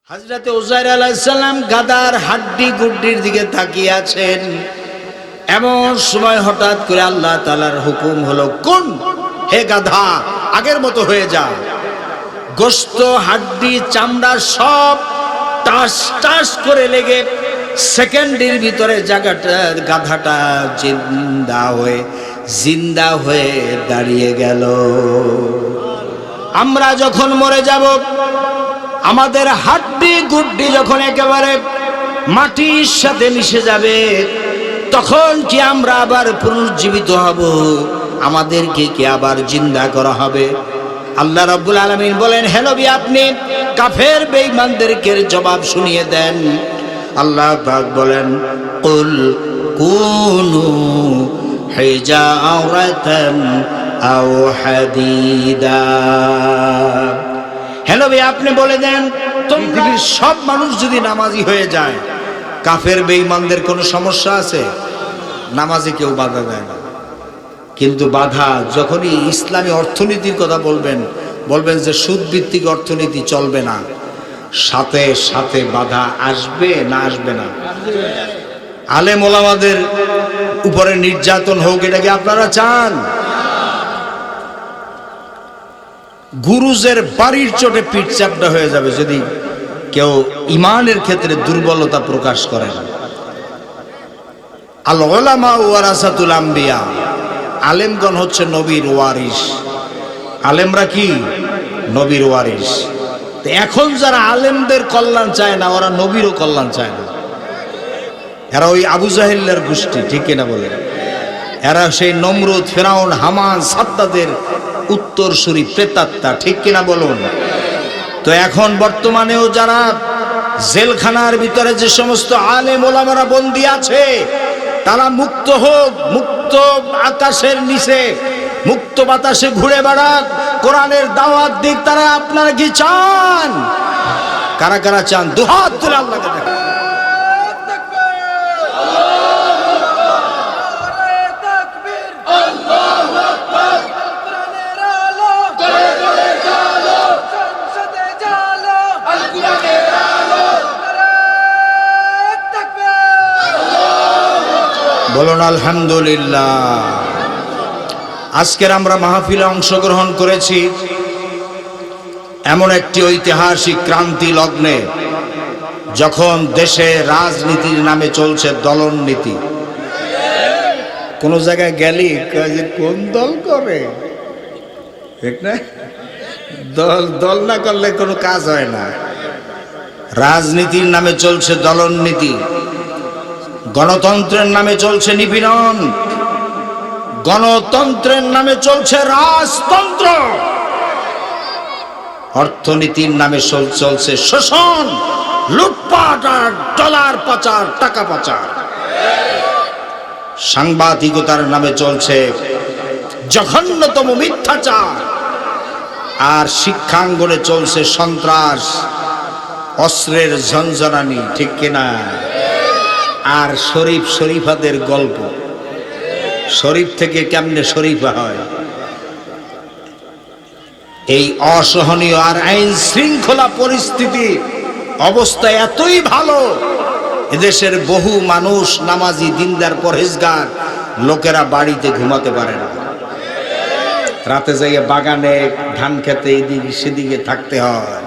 হযরত উযাইর আলাইহিস সালাম গাদার হাড্ডি গুড্ডির দিকে তাকিয়ে আছেন। এমন সময় হঠাৎ করে আল্লাহ তাআলার হুকুম হলো, কোন হে গাধা, আগের মতো হয়ে যা। গোশত, হাড্ডি, চামড়া সব টাস টাস করে লেগে সেকেন্ডের ভিতরে জায়গাটা গাধাটা জিন্দা হয়ে দাঁড়িয়ে গেল। আমরা যখন মরে যাব, আমাদের হাড্ডি গুড্ডি যখন একেবারে মাটির সাথে মিশে যাবে, তখন কি আমরা আবার পুনর্জীবিত হব? আমাদেরকে কি আবার জিন্দা করা হবে? আল্লাহ রাব্বুল আলামিন বলেন, হে নবী, আপনি কাফের বেঈমানদেরকে জবাব শুনিয়ে দেন। আল্লাহ পাক বলেন, কুল কুনু হিজারাতান আও হাদিদা। হে নবী, আপনি বলে দেন, পৃথিবীর সব মানুষ যদি নামাজি হয়ে যায়, কাফের বেঈমানদের কোনো সমস্যা আছে? নামাজে কেউ বাধা দেয় না, কিন্তু বাধা যখনই ইসলামী অর্থনীতির কথা বলবেন যে সুদভিত্তিক অর্থনীতি চলবে না, সাথে সাথে বাধা আসবে না আসবে না? আলেম ওলামাদের উপরে নির্যাতন হোক, এটা কি আপনারা চান? গুরুজের বাড়ির চোটে পিঠ চাপটা হয়ে যাবে যদি কেউ ইমানের ক্ষেত্রে দুর্বলতা প্রকাশ করে না। আল উলামা ওয়ারাসাতুল আম্বিয়া, আলেমগণ হচ্ছে নবীর ওয়ারিস। আলেমরা কি? নবীর ওয়ারিস। এখন যারা আলেমদের কল্যাণ চায় না, ওরা নবীরও কল্যাণ চায় না। এরা ওই আবু জাহেলের গোষ্ঠী, ঠিক কিনা বলে? এরা সেই নমরুদ, ফেরাউন, হামান, সাদ্দাদের উত্তরসূরি প্রেতাত্মা, ঠিক কিনা বলুন? তো এখন বর্তমানেও যারা জেলখানার ভিতরে যে সমস্ত আলেম ওলামারা বন্দী আছে, তারা মুক্ত হোক, মুক্ত আকাশের নিচে মুক্ত বাতাসে ঘুরে বেড়াক, কোরআনের দাওয়াত দিক। তারা আপনারা কি চান? কারা কারা চান? দুহাত তুলে আল্লাহকে দেখেন। বলুন আলহামদুলিল্লাহ। আজকের আমরা মাহফিলে অংশগ্রহণ করেছি এমন একটি ঐতিহাসিক ক্রান্তি লগ্নে, যখন দেশে রাজনীতির নামে চলছে দলনীতি। কোন জায়গায় গেলি কোন দল করে, ঠিক না? দল না করলে কোনো কাজ হয় না। রাজনীতির নামে চলছে দলনীতি, গণতন্ত্রের নামে চলছে নিপীড়ন, গণতন্ত্রের নামে চলছে রাজতন্ত্র, অর্থনীতির নামে চলছে শোষণ, লুটপাট আর ডলার পাচার, টাকা পাচার। সাংবাদিকতার নামে চলছে জঘন্যতম মিথ্যাচার, আর শিক্ষাঙ্গনে চলছে সন্ত্রাস, অস্ত্রের ঝনঝনানি, ঠিক কিনা? আর শরীফাদের গল্প, শরীফ থেকে কেমনে শরীফা হয়। এই অসহনীয় আর আইন শৃঙ্খলা পরিস্থিতি অবস্থা এতই ভালো, এদেশের বহু মানুষ নামাজি, দিনদার, পরহেজগার লোকেরা বাড়িতে ঘুমাতে পারে না। রাতে যাইয়ে বাগানে, ধান খেতে, এদিকে সেদিকে থাকতে হয়।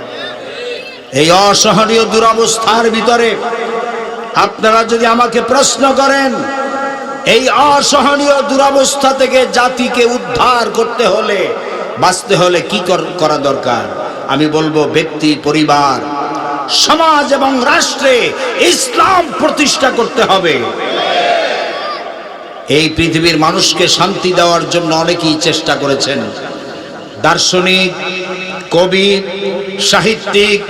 এই অসহনীয় দুরবস্থার ভিতরে আপনারা যদি আমাকে প্রশ্ন করেন, এই অসহনীয় দুরবস্থা থেকে জাতিকে উদ্ধার করতে হলে, বাঁচতে হলে কি করা দরকার? আমি বলবো, ব্যক্তি, পরিবার, সমাজ এবং রাষ্ট্রে ইসলাম প্রতিষ্ঠা করতে হবে। এই পৃথিবীর মানুষকে শান্তি দেওয়ার জন্য অনেকেই চেষ্টা করেছেন। দার্শনিক, কবি, সাহিত্যিক,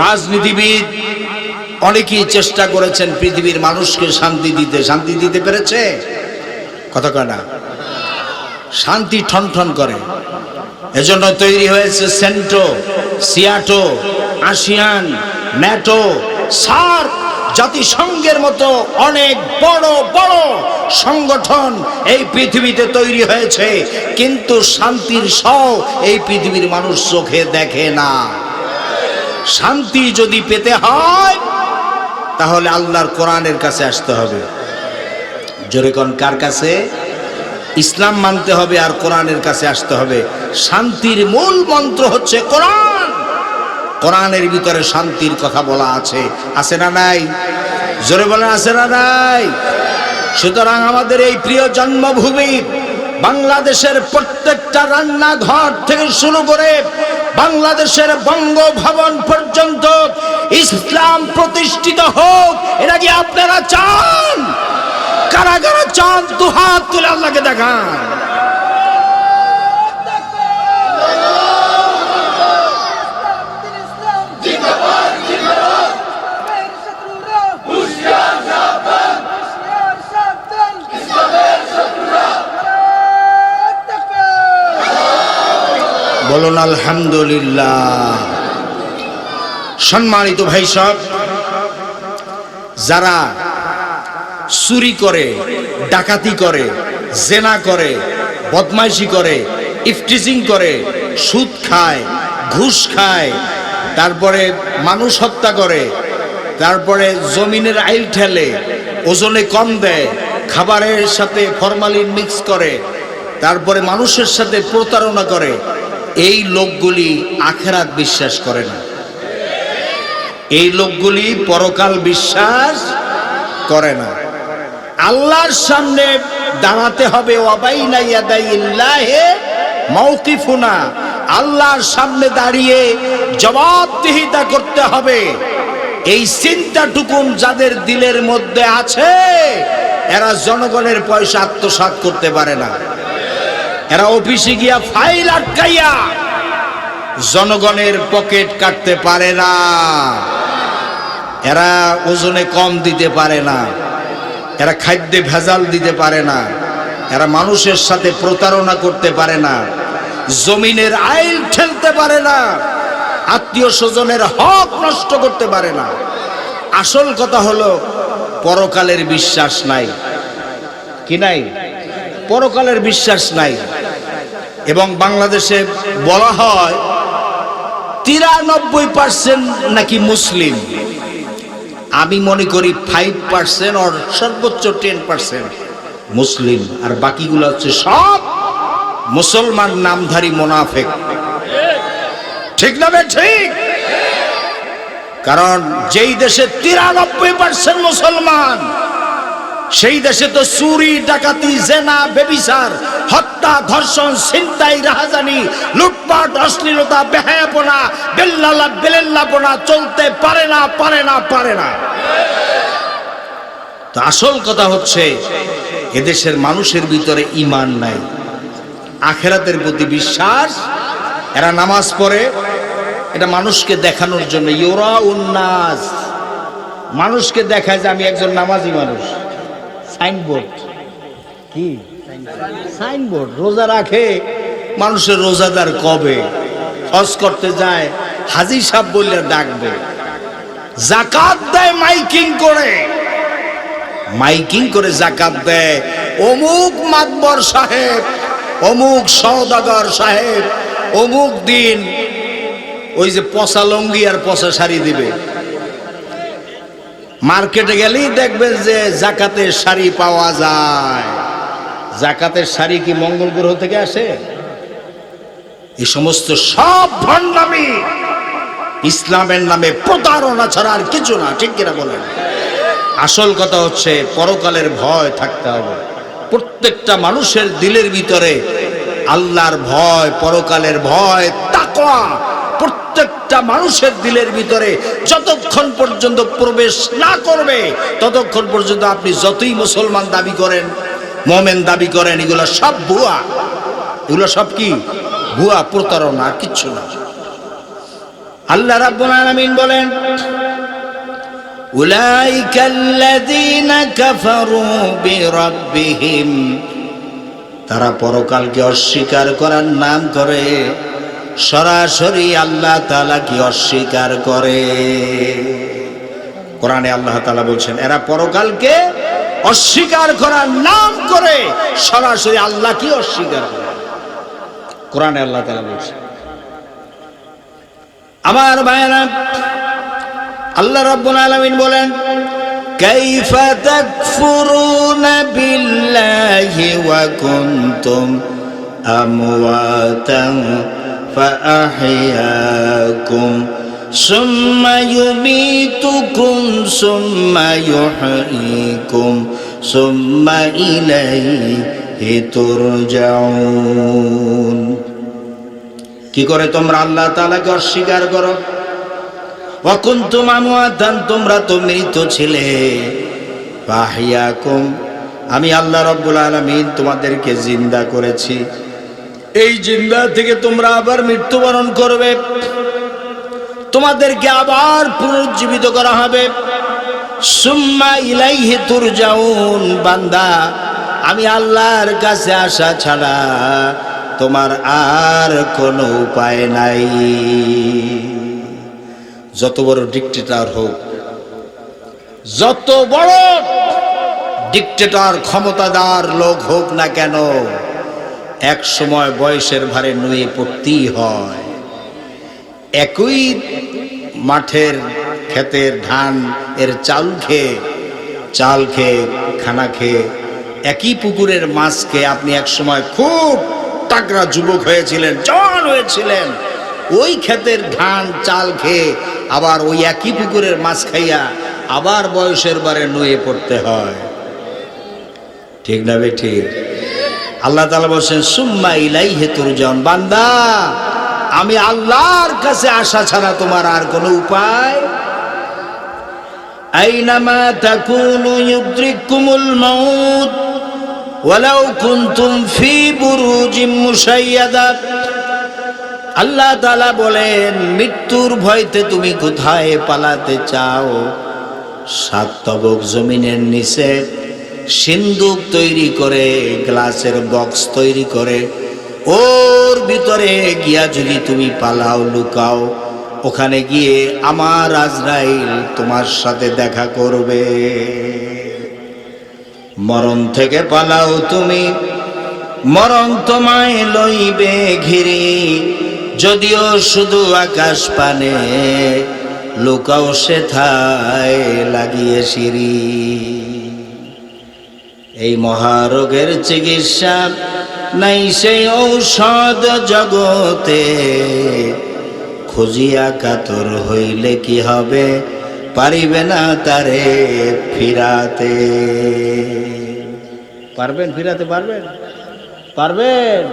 রাজনীতিবিদ অনেকেই চেষ্টা করেছেন পৃথিবীর মানুষকে শান্তি দিতে। শান্তি দিতে পেরেছে? কথা কয় না। শান্তি ঠনঠন করে। এজন্য তৈরি হয়েছে সেন্টো, সিয়াটো, আসিয়ান, ন্যাটো, সার্ক, জাতিসংঘের মতো অনেক বড় বড় সংগঠন এই পৃথিবীতে তৈরি হয়েছে, কিন্তু শান্তির সহ এই পৃথিবীর মানুষ চোখে দেখে না। শান্তি যদি পেতে হয় তাহলে আল্লাহর কোরআনের কাছে আসতে হবে। জোরে কোন কার কাছে? ইসলাম মানতে হবে আর কোরআনের কাছে আসতে হবে। শান্তির মূল মন্ত্র হচ্ছে কোরআন। কোরআনের ভিতরে শান্তির কথা বলা আছে, আছে না নাই? জোরে বলেন আছে না নাই? সুতরাং আমাদের এই প্রিয় জন্মভূমি বাংলাদেশের প্রত্যেকটা রান্নাঘর থেকে শুরু করে বাংলাদেশের বঙ্গভবন পর্যন্ত ইসলাম প্রতিষ্ঠিত হোক, এটা কি আপনারা চান? কারা কারা চান দুহাত তুলে আল্লাহকে দেখান। বলুন আলহামদুলিল্লাহ। সম্মানিত ভাই সব, যারা চুরি করে, ডাকাতি করে, জেনা করে, বদমাইশি করে, ইফটিজিং করে, সুদ খায়, ঘুষ খায়, তারপরে মানুষ হত্যা করে, তারপরে জমিনের আইল ঠেলে, ওজনে কম দেয়, খাবারের সাথে ফরমালিন মিক্স করে, তারপরে মানুষের সাথে প্রতারণা করে, এই লোকগুলি আখিরাত বিশ্বাস করে না। এই লোকগুলি পরকাল বিশ্বাস করে না। আল্লাহর সামনে দাঁড়াতে হবে, ওয়াবাইনা ইয়াদাইল্লাহি মাওকিফুনা, আল্লাহর সামনে দাঁড়িয়ে জবাবদিহিতা করতে হবে। এই চিন্তাটুকুন যাদের দিলের মধ্যে আছে, এরা জনগণের পয়সা আত্মসাৎ করতে পারে না। এরা অফিসে গিয়া ফাইল আটকাইয়া জনগণের পকেট কাটতে পারে না। এরা ওজনে কম দিতে পারে না, এরা খাদ্যে ভেজাল দিতে পারে না, এরা মানুষের সাথে প্রতারণা করতে পারে না, জমিনের আইল ঠেলতে পারে না, আত্মীয় স্বজনের হক নষ্ট করতে পারে না। আসল কথা হলো পরকালের বিশ্বাস নাই। কি নাই? পরকালের বিশ্বাস নাই। এবং বাংলাদেশে বলা হয় 93% নাকি মুসলিম। আমি মনে করি 5% আর সর্বোচ্চ 10% মুসলিম, আর বাকিগুলো হচ্ছে সব মুসলমান নামধারী মুনাফিক। ঠিক না বে ঠিক? কারণ যেই দেশে 93% মুসলমান, সেই দেশে তো চুরি, ডাকাতি, জেনা, ব্যভিচার, হত্যা, ধর্ষণ, ছিনতাই, রাহাজানি, লুটপাট, অশ্লীলতা, বেহায়াপনা, বেল্লাপনা চলতে পারে না, পারে না, পারে না। তো আসল কথা হচ্ছে এদেশের মানুষের ভিতরে ঈমান নাই, আখিরাতের প্রতি বিশ্বাস। এরা নামাজ পড়ে এটা মানুষকে দেখানোর জন্য, ইউরাউন নাস, মানুষকে দেখায় যে আমি একজন নামাজি মানুষ। সাইনবোর্ড, কি সাইনবোর্ড? রোজা রাখে, মানুষের রোজাদার কবে? হজ করতে যায়, হাজি সাহেব বললে ডাকবে। যাকাত দেয় মাইকিং করে, মাইকিং করে জাকাত দেয়। অমুক মাতবর সাহেব, অমুক সওদাগর সাহেব অমুক দিন ওই যে পচা লঙ্গি আর পচা শাড়ি দিবে। মার্কেটে গেলেই দেখবেন যে জাকাতের শাড়ি পাওয়া যায়। জাকাতের শাড়ি কি মঙ্গল গ্রহ থেকে আসে? এই সমস্ত সব ভণ্ডামি, ইসলামের নামে প্রতারণা ছাড়া আর কিছু না। ঠিক কিনা বলেন? আসল কথা হচ্ছে পরকালের ভয় থাকতে হবে প্রত্যেকটা মানুষের দিলের ভিতরে। আল্লাহর ভয়, পরকালের ভয়, তাকওয়া প্রত্যেকটা মানুষের দিলের ভিতরে যতক্ষণ পর্যন্ত প্রবেশ না করবে, ততক্ষণ পর্যন্ত আপনি যতই মুসলমান দাবি করেন, মুমিন দাবি করেন, এগুলো সব ভুয়া। এগুলো সব কি? ভুয়া, প্রতারণা, আর কিচ্ছু না। আল্লাহ রাব্বুল আলামিন বলেন, উলাইকাল্লাযীনা কাফারু বিরাব্বিহিম, তারা পরকালকে অস্বীকার করার নাম করে সরাসরি আল্লাহ তাআলা কি অস্বীকার করে। কোরআনে আল্লাহ তাআলা বলছেন এরা পরকালকে অস্বীকার করার নাম করে সরাসরি আল্লাহ কি অস্বীকার করে। কোরআনে আল্লাহ তাআলা বলছেন। আমার ভাইরা, আল্লাহ রাব্বুল আলামিন বলেন, কাইফা তাকফুরুনা বিল্লাহি ওয়া কুনতুম আমওয়াতান ফাআহইয়াকুম সুম্মা ইউমীতুকুম সুম্মা ইউহয়ীকুম সুম্মা ইলাইহি তুরজাউন। কি করে তোমরা আল্লাহ তাআলাকে অস্বীকার করো? ওয়া কুনতুম আমওয়াতান, তোমরা তো মৃত ছিলে, ফাহিয়াকুম, আমি আল্লাহ রাব্বুল আলামিন তোমাদেরকে জিন্দা করেছি, এই জিন্দা থেকে তোমরা আবার মৃত্যুবরণ করবে, তোমাদেরকে আবার পুনরুজ্জীবিত করা হবে। সুম্মা ইলাইহি তুরজাউন, বান্দা আমি আল্লাহর কাছে আসা ছাড়া তোমার আর কোনো উপায় নাই। যত বড় ডিক্টেটর হোক, যত বড় ডিক্টেটর ক্ষমতাদার লোক হোক না কেন, এক সময় বয়সের ভারে নুয়ে পড়তেই হয়। একই মাঠের ক্ষেতের ধান এর চাল খেয়ে খানা খেয়ে, একই পুকুরের মাছ খেয়ে আপনি এক সময় খুব তাগড়া যুবক হয়েছিলেন, জওয়ান হয়েছিলেন, ওই ক্ষেতের ধান চাল খেয়ে আবার ওই একই পুকুরের মাছ খাইয়া আবার বয়সের বারে নুয়ে পড়তে হয়। ঠিক না বে ঠিক? আল্লাহ তাআলা বলেন, সুম্মা ইলাইহি তুরজাউন, বান্দা আমি আল্লাহর কাছে আসা ছাড়া তোমার আর কোনো উপায়। আইনামা তাকুনু ইউদরিকুমুল মাউত ওয়ালাউ কুনতুম ফি বুরুজিম মুশাইয়াদা। আল্লাহ তাআলা বলেন, মৃত্যুর ভয়তে তুমি কোথায় পালাতে চাও? সাত তবক জমিনের নিচে সিন্দুক তৈরি করে, গ্লাসের বক্স তৈরি করে, ওর ভিতরে গিয়া যদি তুমি পালাও, লুকাও, ওখানে গিয়ে আমার আজরাইল তোমার সাথে দেখা করবে। মরণ থেকে পালাও তুমি, মরণ তোমায় লইবে ঘিরে, যদিও শুধু আকাশ পানে, লুকাও সেথায় লাগিয়ে সিঁড়ি। এই মহারোগের চিকিৎসা নাই সেই ঔষধ জগতে, খুঁজিয়া কাতর হইলে কি হবে, পারিবে না তারে ফিরাতে। পারবেন ফিরাতে? পারবেন?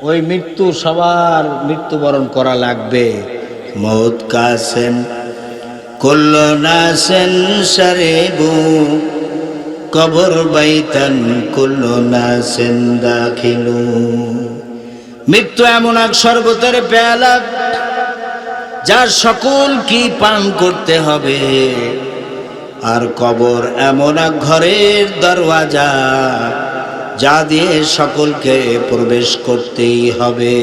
ওই মৃত্যু, সবার মৃত্যুবরণ করা লাগবে। মৌত কাসেন কুল্লু নাসিন শারিবু, কবর বাইতান কুল্লু নাসিন দাখিলু। মৃত্যু এমন এক শরবতের পেয়ালা, যার সকল কি পান করতে হবে, আর কবর এমন এক ঘরের দরওয়াজা, যা দিয়ে সকলকে প্রবেশ করতেই হবে।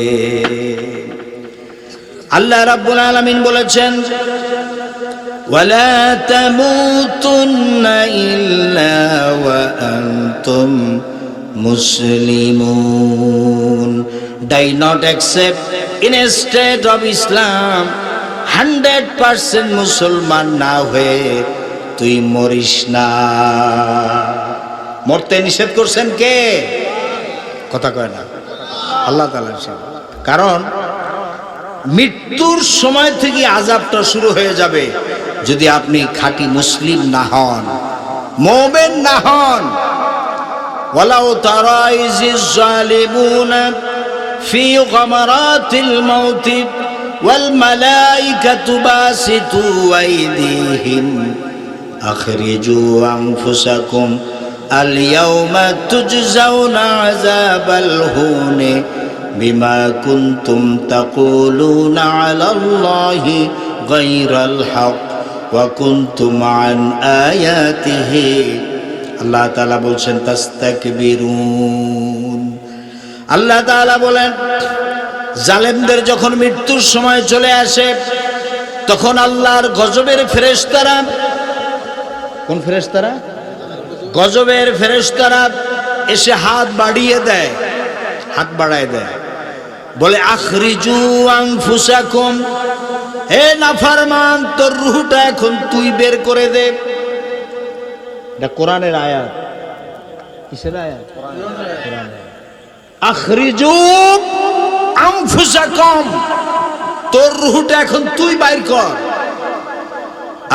আল্লাহ রাব্বুল আলামিন বলেছেন, ওয়ালা তামুতুন্না ইল্লা ওয়া আনতুম মুসলিমুন। Do not accept in a state of Islam 100% মুসলমান না হয়ে তুই মরিস না। মরতে নিষেধ করছেন কে? কথা কয় না, আল্লাহ তাআলা। কারণ মৃত্যুর সময় থেকে আযাবটা শুরু হয়ে যাবে যদি আপনি খাঁটি মুসলিম না হন, মুমিন না হন। ওয়ালাউ তারা ইযিজ জালিমুনা ফি গামারাতিল মাউত ওয়াল মালাইকাতু বাসিতু আইদিহিম আখরিজু আনফুসাকুম আল ইয়াওমা তুজজাউনা আযাবাল হুনি বিমা কুনতুম তাকুলুনা আলাল্লাহি গায়রাল হক ওয়া কুনতুম আন আয়াতিহি। আল্লাহ তাআলা বলছেন তাস্তাকবিরুন। আল্লাহ তাআলা বলেন, জালেমদের যখন মৃত্যুর সময় চলে আসে, তখন আল্লাহর গজবের ফেরেশতারা, কোন ফেরেশতারা? গজবের ফেরেশতারা এসে হাত বাড়িয়ে দেয়, হাত বাড়ায় দেয়। বলে আখরিজু আনফুসাকুম, হে নাফরমান তোর রূহটা এখন তুই বের করে দে। এটা কোরআনের আয়াত। কিসের আয়াত? কোরআনের। আখরিজু আনফুসাকুম, তোর রূহটা এখন তুই বাইর কর।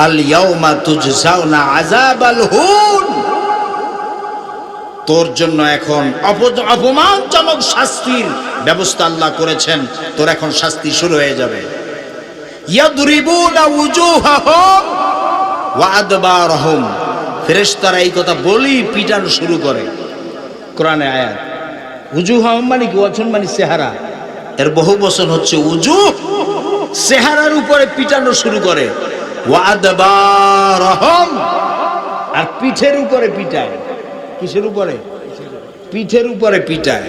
আল ইয়াউমা তুজজাউনা আযাবাল হুন, তোর জন্য এখন অপমানজনক শাস্তির ব্যবস্থা আল্লাহ করেছেন, তোর এখন শাস্তি শুরু হয়ে যাবে। ইয়াদরিবুনা উজুহাহুম ওয়া আদবারহুম, ফেরেশতারা এই কথা বলি পিটানো শুরু করে। কোরআনের আয়াত। উজুহাহুম মানে কি? ওয়াজুন মানে চেহারা, এর বহু বচন হচ্ছে উজুহ। চেহারার উপরে পিটানো শুরু করে। ওয়া আদবারহুম, আর পিঠের উপরে পিটায়। কিসের উপরে? পিঠের উপরে পিটায়।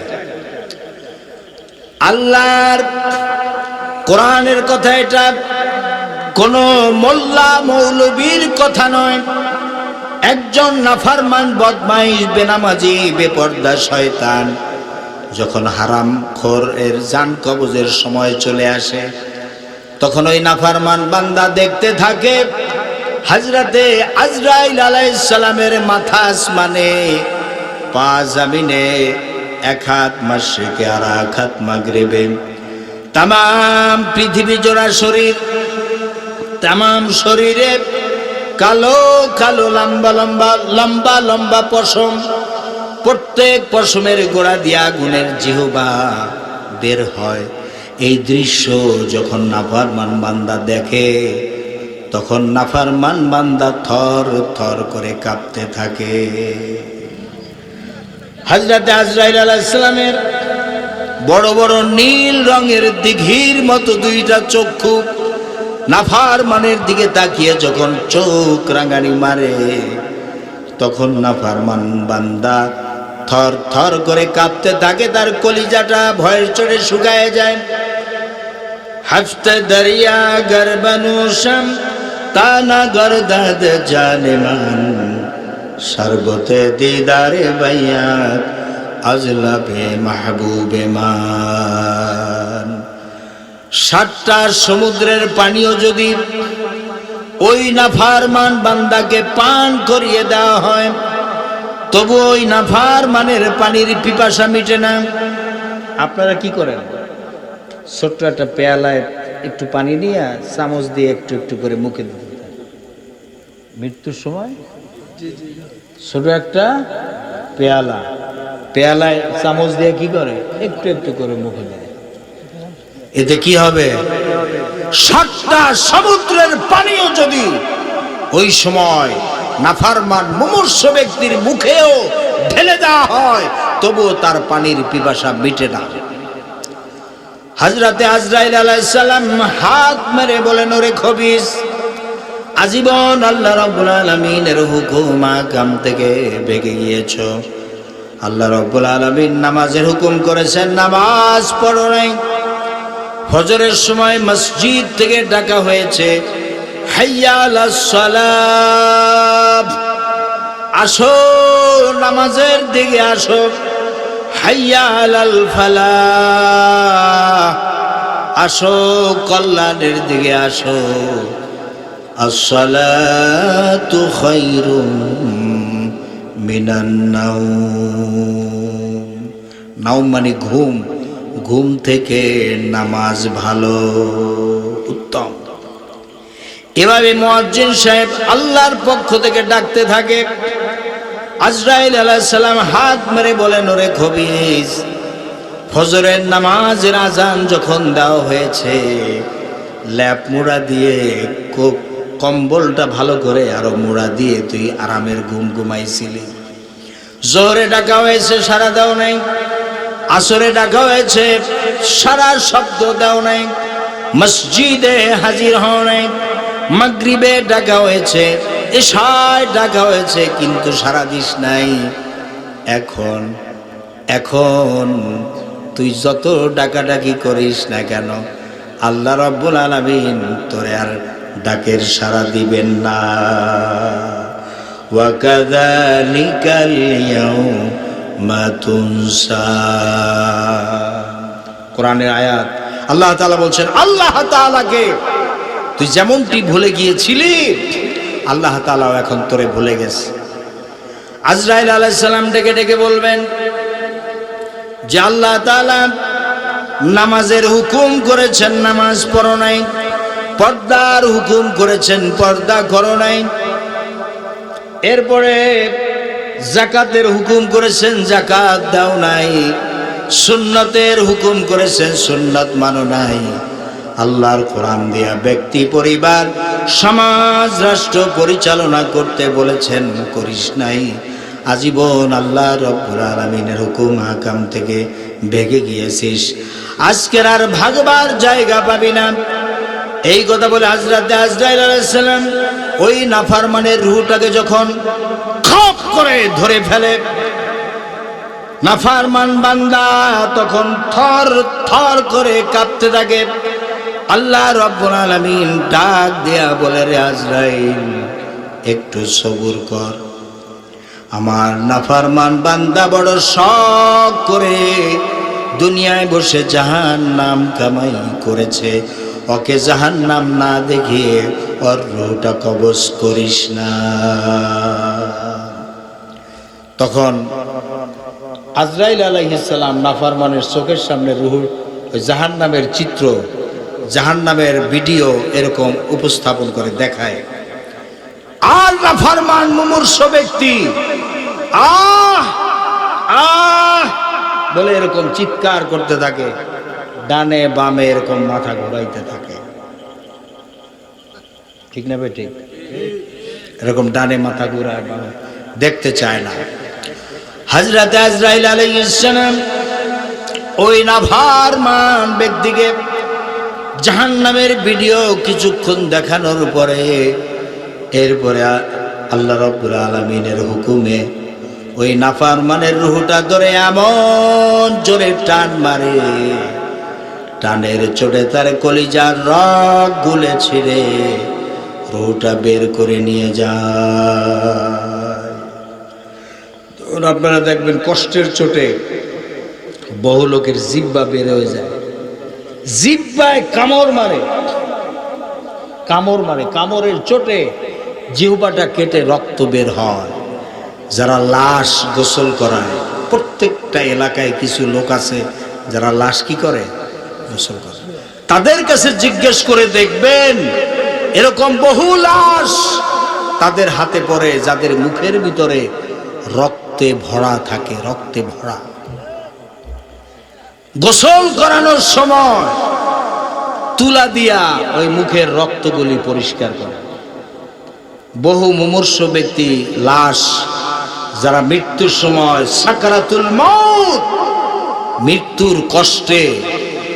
আল্লাহর কোরআনের কথা, এটা কোন মোল্লা মৌলবীর কথা নয়। একজন নাফরমান বদমাইশ বেনামাজি বেপরদা শয়তান যখন হারামখোর এর জান কবজের সময় চলে আসে, তখন ওই নাফরমান বান্দা দেখতে থাকে হযরতে আজরাইল আলাইহিস সালামের মাথা আসমানে, পা জমিনে, এক হাত মাশরিকে আর এক হাত মাগরিবে। তামাম পৃথিবী জোড়া শরীর, তামাম শরীরে কালো কালো লম্বা লম্বা লম্বা লম্বা পশম, প্রত্যেক পশমের গোড়া দিয়া আগুনের জিহ্বা বের হয়। এই দৃশ্য যখন নাফরমান বান্দা দেখে, তখন নাফরমান বান্দা থর থর করে কাঁপতে থাকে। হযরতে আজরাইল আলাইহিস সালামের বড় বড় নীল রঙের দিঘির মতো দুইটা চক্ষু নাফরমানের দিকে তাকিয়ে যখন চোখ রাঙানি মারে, তখন নাফরমান বান্দা থর থর করে কাঁপতে থাকে, তার কলিজাটা ভয়ের চোটে শুকায় যায়। হাফতে দরিয়া গরবনুশম তানা গরদাদ জানেমান, শরবতে দিদারে বাইয়াত আজলাবে মাহবুবে মান। 7টা সমুদ্রের পানিও যদি ওই নাফরমান বান্দাকে পান করিয়ে দেওয়া হয়, তবু ওই নাফরমানের পানির পিপাসা মিটে না। আপনারা কি করেন? ছোট্ট একটা পেয়ালায় একটু পানি নিয়ে চামচ দিয়ে একটু একটু করে মুখে দিতে থাকেন। মৃত্যুর সময় ছোট একটা পেয়ালায় চামচ দিয়ে কি করে? একটু একটু করে মুখে দেয়। এতে কি হবে? 7টা সমুদ্রের পানিও যদি ওই সময় নাফরমান মুমূর্ষ ব্যক্তির মুখেও ঢেলে দেওয়া হয়, তবুও তার পানির পিপাসা মিটে না। হযরতে আজরাইল আলাইহিস সালাম হাত মেরে বলেন, ওরে খবিস, আজীবন আল্লাহ রাব্বুল আলামিনের হুকুম আকাম থেকে বেগে গিয়েছো। আল্লাহ রাব্বুল আলামিন নামাজের হুকুম করেছেন, নামাজ পড়ো নাই। ফজরের সময় মসজিদ থেকে ডাকা হয়েছে, হাইয়া আলাস সালাত, আসো নামাজের দিকে আসো। হাইয়া আলাল ফালাহ, আসো কল্যাণের দিকে আসো। আসসালাতু খায়রুম মিনান নাওম, নাওম মানে ঘুম, ঘুম থেকে নামাজ ভালো, উত্তম। এভাবে মুয়াজ্জিন সাহেব আল্লাহর পক্ষ থেকে ডাকতে থাকে। আজরাইল আলাইহিস সালাম হাত মেরে বলেন, ওরে খবিস, ফজরের নামাজের আজান যখন দেওয়া হয়েছে, ল্যাপ মুড়া দিয়ে কম্বলটা ভালো করে আরো মুড়া দিয়ে তুই আরামের ঘুম ঘুমাইছিলি। জোহরে ডাকা হয়েছে, সারা দাও নাই। আসরে ডাকা হয়েছে, সারা শব্দ দাও নাই। মসজিদে হাজির হও নাই। মাগরিবে ডাকা হয়েছে, এশায় ডাকা হয়েছে, কিন্তু সারা দিস নাই। এখন তুই যত ডাকাডাকি করিস না কেন, আল্লাহ রাব্বুল আলামিন তোরে আর ডাকের সাড়া দিবেন না। ওয়া কাযালিকাল ইয়াউমা তুনসা, কোরআনের আয়াত। আল্লাহ তাআলা বলছেন, আল্লাহ তাআলাকে তুই যেমনটি ভুলে গিয়েছিলি আল্লাহ তাআলাও এখন তোরে ভুলে গেছে। আজরাইল আলাইহিস সালাম ডেকে ডেকে বলবেন যে আল্লাহ তাআলা নামাজের হুকুম করেছেন, নামাজ পড়ো নাই, পর্দার হুকুম করেছেন, পর্দা করো নাই, এরপরে যাকাতের হুকুম করেছেন, যাকাত দাও নাই, সুন্নতের হুকুম করেছেন, সুন্নত মানো নাই, আল্লাহর কোরআন দিয়া ব্যক্তি, পরিবার, সমাজ, রাষ্ট্র পরিচালনা করতে বলেছেন, করিস নাই, আজীবন আল্লাহ রব্বুল আলামিনের হুকুম হাকাম থেকে ভেগে গিয়েছিস, আজকের আর ভাগবার জায়গা পাবি না। এই কথা বলে হযরতে আজরাইল আলাইহিস সালাম ওই নাফরমানের রূহটাকে যখন খপ করে ধরে ফেলে, নাফরমান বান্দা তখন থর থর করে কাঁপতে থাকে। আল্লাহ রাব্বুল আলামিন ডাক দেয়া বলে, রে আজরাইল একটু সবুর কর, আমার নাফরমান বান্দা বড় শখ করে দুনিয়ায় বসে জাহান্নাম কামাই করেছে, ওকে জাহান্নাম না দেখিয়ে ওর রূহটা কবজ করিস না। তখন আজরাইল আলাইহিস সালাম নাফরমানের চোখের সামনে রূহ, ওই জাহান্নামের চিত্র, জাহান্নামের ভিডিও এরকম উপস্থাপন করে দেখায়। আর নাফরমান মুমূর্ষ ব্যক্তি আহ আহ বলে এরকম চিৎকার করতে থাকে, ডানে বামে এরকম মাথা ঘোরাইতে থাকে, ঠিক না বেঠিক? এরকম ডানে মাথা ঘুরায়, বামে দেখতে চায় না। হযরত আজরাইল আলাইহিস সালাম ওই নাফরমান ব্যক্তিকে জাহান্নামের ভিডিও কিছুক্ষণ দেখানোর পরে এরপরে আল্লাহ রাব্বুল আলামিনের হুকুমে ওই নাফরমানের রূহটা ধরে এমন জোরে টান মারে, টানের চোটে তার কলিজার রগ গুলে ছিঁড়ে রূহটা বের করে নিয়ে যায়। আপনারা দেখবেন কষ্টের চোটে বহু লোকের জিহ্বা বের হয়ে যায়, জিহ্বায় কামড় মারে, কামড় মারে, কামড়ের চোটে জিহ্বাটা কেটে রক্ত বের হয়। যারা লাশ গোসল করায়, প্রত্যেকটা এলাকায় কিছু লোক আছে যারা লাশ কি করে, গোসল করে, তাদের কাছে জিজ্ঞেস করে দেখবেন এরকম বহু লাশ তাদের হাতে পড়ে যাদের মুখের ভিতরে রক্তে ভরা থাকে, রক্তে ভরা। গোসল করানোর সময় তুলা দিয়া ওই মুখের রক্তগুলি পরিষ্কার করে। বহু মুমূর্ষ ব্যক্তি লাশ যারা মৃত্যুর সময় সাকারাতুল মউত, মৃত্যুর কষ্টে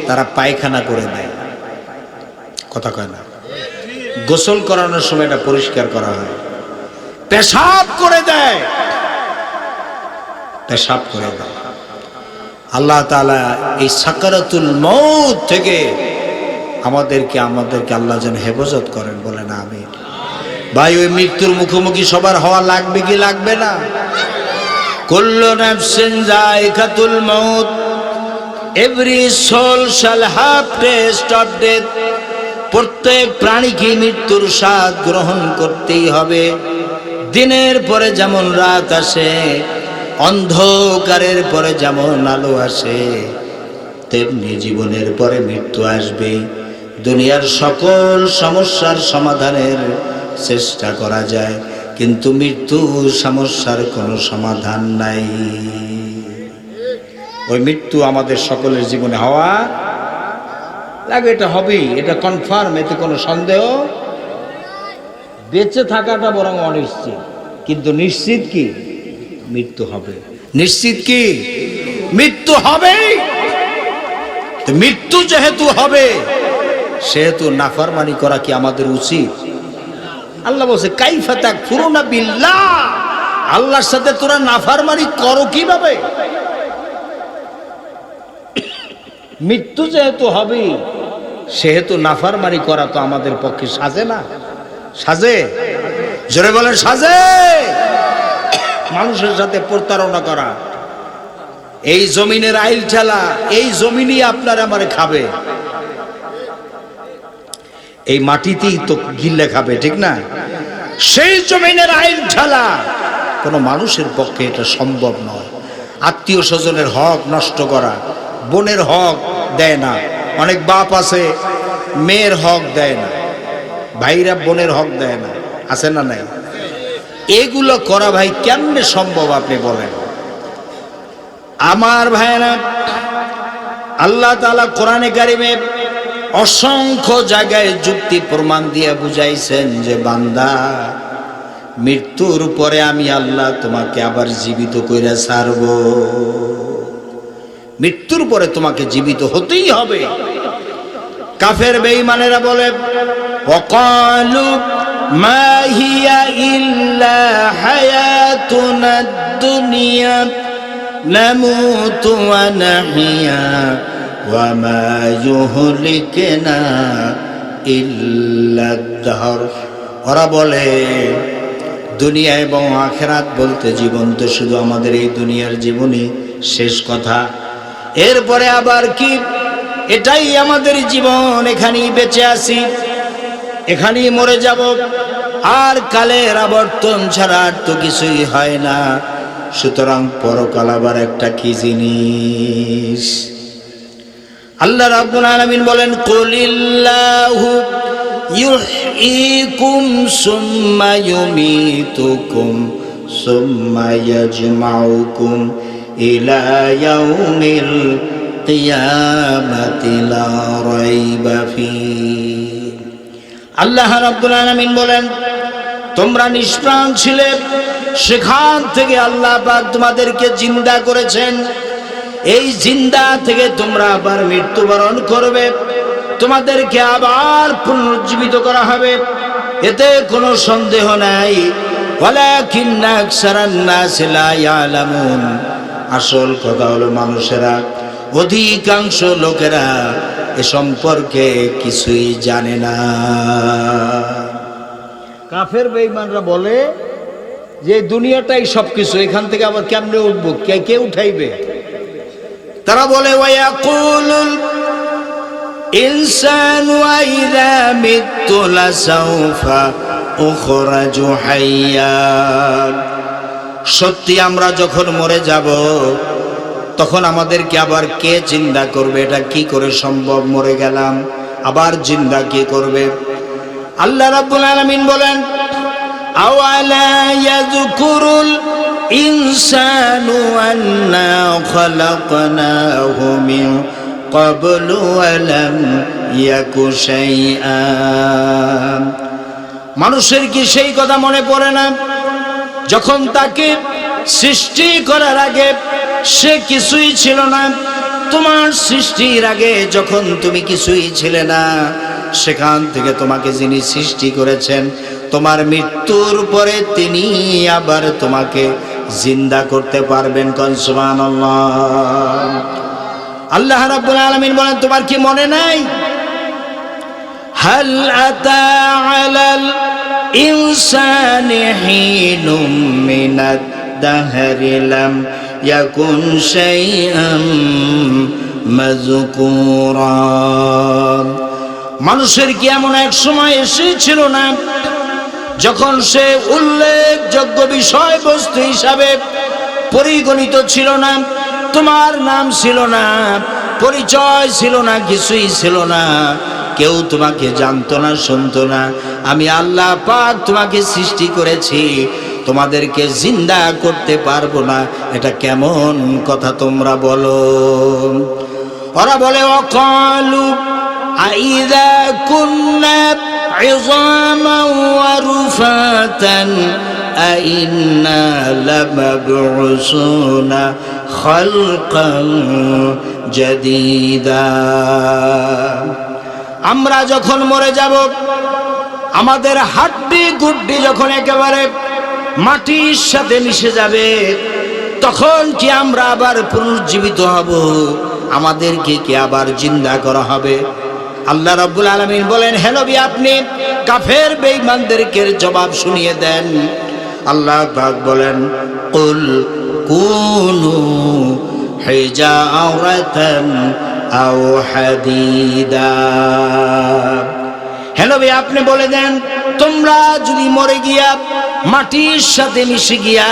তারা পায়খানা করে দেয়, কথা কয় না, গোসল করানোর সময় এটা পরিষ্কার করা হয়, পেশাব করে দেয়, পেশাব করে দেয়। আল্লাহ তাআলা এই সাকারাতুল মউত থেকে আমাদেরকে আল্লাহ যেন হেফাজত করেন, বলেন আমিন। ভাই, ওই মৃত্যুর মুখোমুখি সবার হওয়া লাগবে কি লাগবে না? কুল্লু নাফসিন যায়কাতুল মউত, every soul shall have taste of death. প্রত্যেক প্রাণীকে মৃত্যুর স্বাদ গ্রহণ করতেই হবে। দিনের পরে যেমন রাত আসে, অন্ধকারের পরে যেমন আলো আসে, তেমনি জীবনের পরে মৃত্যু আসবে। দুনিয়ার সকল সমস্যার সমাধানের চেষ্টা করা যায়, কিন্তু মৃত্যু সমস্যার কোনো সমাধান নাই। ওই মৃত্যু আমাদের সকলের জীবনে হওয়া লাগে, এটা হবেই, এটা কনফার্ম, এতে কোনো সন্দেহ। বেঁচে থাকাটা বরং অনিশ্চিত, কিন্তু নিশ্চিত কি মৃত্যু হবে, নিশ্চিত কি মৃত্যু হবে। মৃত্যু যেহেতু হবে সেহেতু নাফরমানি করা কি আমাদের উচিত? আল্লাহ বলছে কাইফা তাকফুরুনা বিল্লাহ, আল্লাহর সাথে তোরা নাফরমানি করো কিভাবে? মৃত্যু যেহেতু হবে সেহেতু নাফরমানি করা তো আমাদের পক্ষে সাজে না। সাজে? জোরে বলেন সাজে? মানুষের সাথে প্রতারণা করা, এই জমিনের আইল ঠেলা, এই জমিনই আপনার আমার খাবে, এই মাটিতেই তো গিলে খাবে, ঠিক না? সেই জমিনের আইল ঠেলা কোনো মানুষের পক্ষে এটা সম্ভব নয়। আত্মীয় স্বজনের হক নষ্ট করা, বোনের হক দেয় না, অনেক বাপ আছে মেয়ের হক দেয় না, ভাইরা বোনের হক দেয় না, আছে না নাই? এগুলো করা ভাই কেমনে সম্ভব আপনি বলেন? আমার ভাইরা, আল্লাহ তাআলা কোরআনে কারিমে অসংখ্য জায়গায় যুক্তি প্রমাণ দিয়ে বুঝাইছেন যে বান্দা, মৃত্যুর পরে আমি আল্লাহ তোমাকে আবার জীবিত কইরা ছাড়ব। মৃত্যুর পরে তোমাকে জীবিত হতেই হবে। কাফের বেঈমানেরা বলে ওয়াকালু মা হিয়া ইল্লা হায়াতুনাদ দুনিয়া নামুতু ওয়া নাহইয়া ওয়া মা ইউহলিকুনা ইল্লা আদ-দাহর। ওরা বলে দুনিয়া এবং আখিরাত বলতে জীবন তো শুধু আমাদের এই দুনিয়ার জীবনই শেষ কথা, এরপরে আবার কি? এটাই আমাদের জীবন, এখানেই বেঁচে আছি, এখানেই মরে যাব, আর কালের আবর্তন ছাড়া আর তো কিছুই হয় না। সুতরাং পরকাল আবার একটা কি জিনিস? আল্লাহ রাব্বুল আলামিন বলেন কুলিল্লাহু ইউহয়িকুম সুম্মা ইউমীতুকুম সুম্মা ইয়াজমাউকুম ইলা ইয়াউমিল কিয়ামাতি লা রাইবা ফীহ। আল্লাহ রাব্বুল আলামিন বলেন তোমরা নিষ্প্রাণ ছিলে, সেখান থেকে আল্লাহ পাক তোমাদেরকে জিন্দা করেছেন, এই জিন্দা থেকে তোমরা আবার মৃত্যুবরণ করবে, তোমাদেরকে আবার পুনরুজ্জীবিত করা হবে, এতে কোনো সন্দেহ নাই। ওয়ালাকিন্না আকসারান নাসি লা ইয়ালামুন, আসল কথা হলো মানুষেরা, অধিকাংশ লোকেরা এ সম্পর্কে কিছুই জানে না। কাফের বেঈমানরা বলে যে দুনিয়াটাই সবকিছু, এখান থেকে আবার কেমনে উঠবো, কে উঠাইবে? তারা বলে ওয়ায়াকুলুল ইনসানু আইযা মিততু লাসাউফা উখরাজু হাইয়া। সত্যি আমরা যখন মরে যাব তখন আমাদেরকে আবার কে জিন্দা করবে? এটা কি করে সম্ভব? মরে গেলাম, আবার জিন্দা কে করবে? আল্লাহ রাব্বুল আলামিন বলেন আওয়ালা ইয়াযকুরুল ইনসানু আন্না খালাকনাহু মিন ক্বাবলু ওয়া লাম ইয়াকু শাইআ। মানুষের কি সেই কথা মনে পড়ে না যখন তাকে সৃষ্টি করার আগে সে কিছুই ছিল না? তোমার সৃষ্টির আগে যখন তুমি কিছুই ছিলে না, সেখান থেকে তোমাকে যিনি সৃষ্টি করেছেন, তোমার মৃত্যুর পরে তিনি আবার তোমাকে জিন্দা করতে পারবেন। কোন সুবহানাল্লাহ। আল্লাহ রাব্বুল আলামিন বলেন তোমার কি মনে নাই? হাল আতা আলাল ইনসানি হিনুম মিনাদ দাহরি লাম ইয়াকুন শাইআম মাযকুরা। মানুষের কি এমন এক সময় এসেছিল না যখন সে উল্লেখযোগ্য বিষয়বস্তু হিসাবে পরিগণিত ছিল না? তোমার নাম ছিল না, পরিচয় ছিল না, কিছুই ছিল না, কেউ তোমাকে জানতো না, শুনতো না। আমি আল্লাহ পাক তোমাকে সৃষ্টি করেছি, তোমাদেরকে জিন্দা করতে পারবো না, এটা কেমন কথা তোমরা বলো? ওরা বলে ওয়াকালু আইযা কুন্না ইযামান ওয়া রুফাতান আইন্না লামাবউসুনা খালকান জাদীদা। আমরা যখন মরে যাব, আমাদের হাড্ডি গুড্ডি যখন একেবারে মাটির সাথে মিশে যাবে, তখন কি আমরা আবার পুনর্জীবিত হব? আমাদেরকে কি আবার জিন্দা করা হবে? আল্লাহ রাব্বুল আলামিন বলেন হে নবী, আপনি কাফের বেঈমানদেরকে জবাব শুনিয়ে দেন। আল্লাহ পাক বলেন কুল কুনু হিজারাতান আও হাদিদা। হে নবী, আপনি বলে দেন, তোমরা যদি মরে গিয়া মাটির সাথে মিশে গিয়া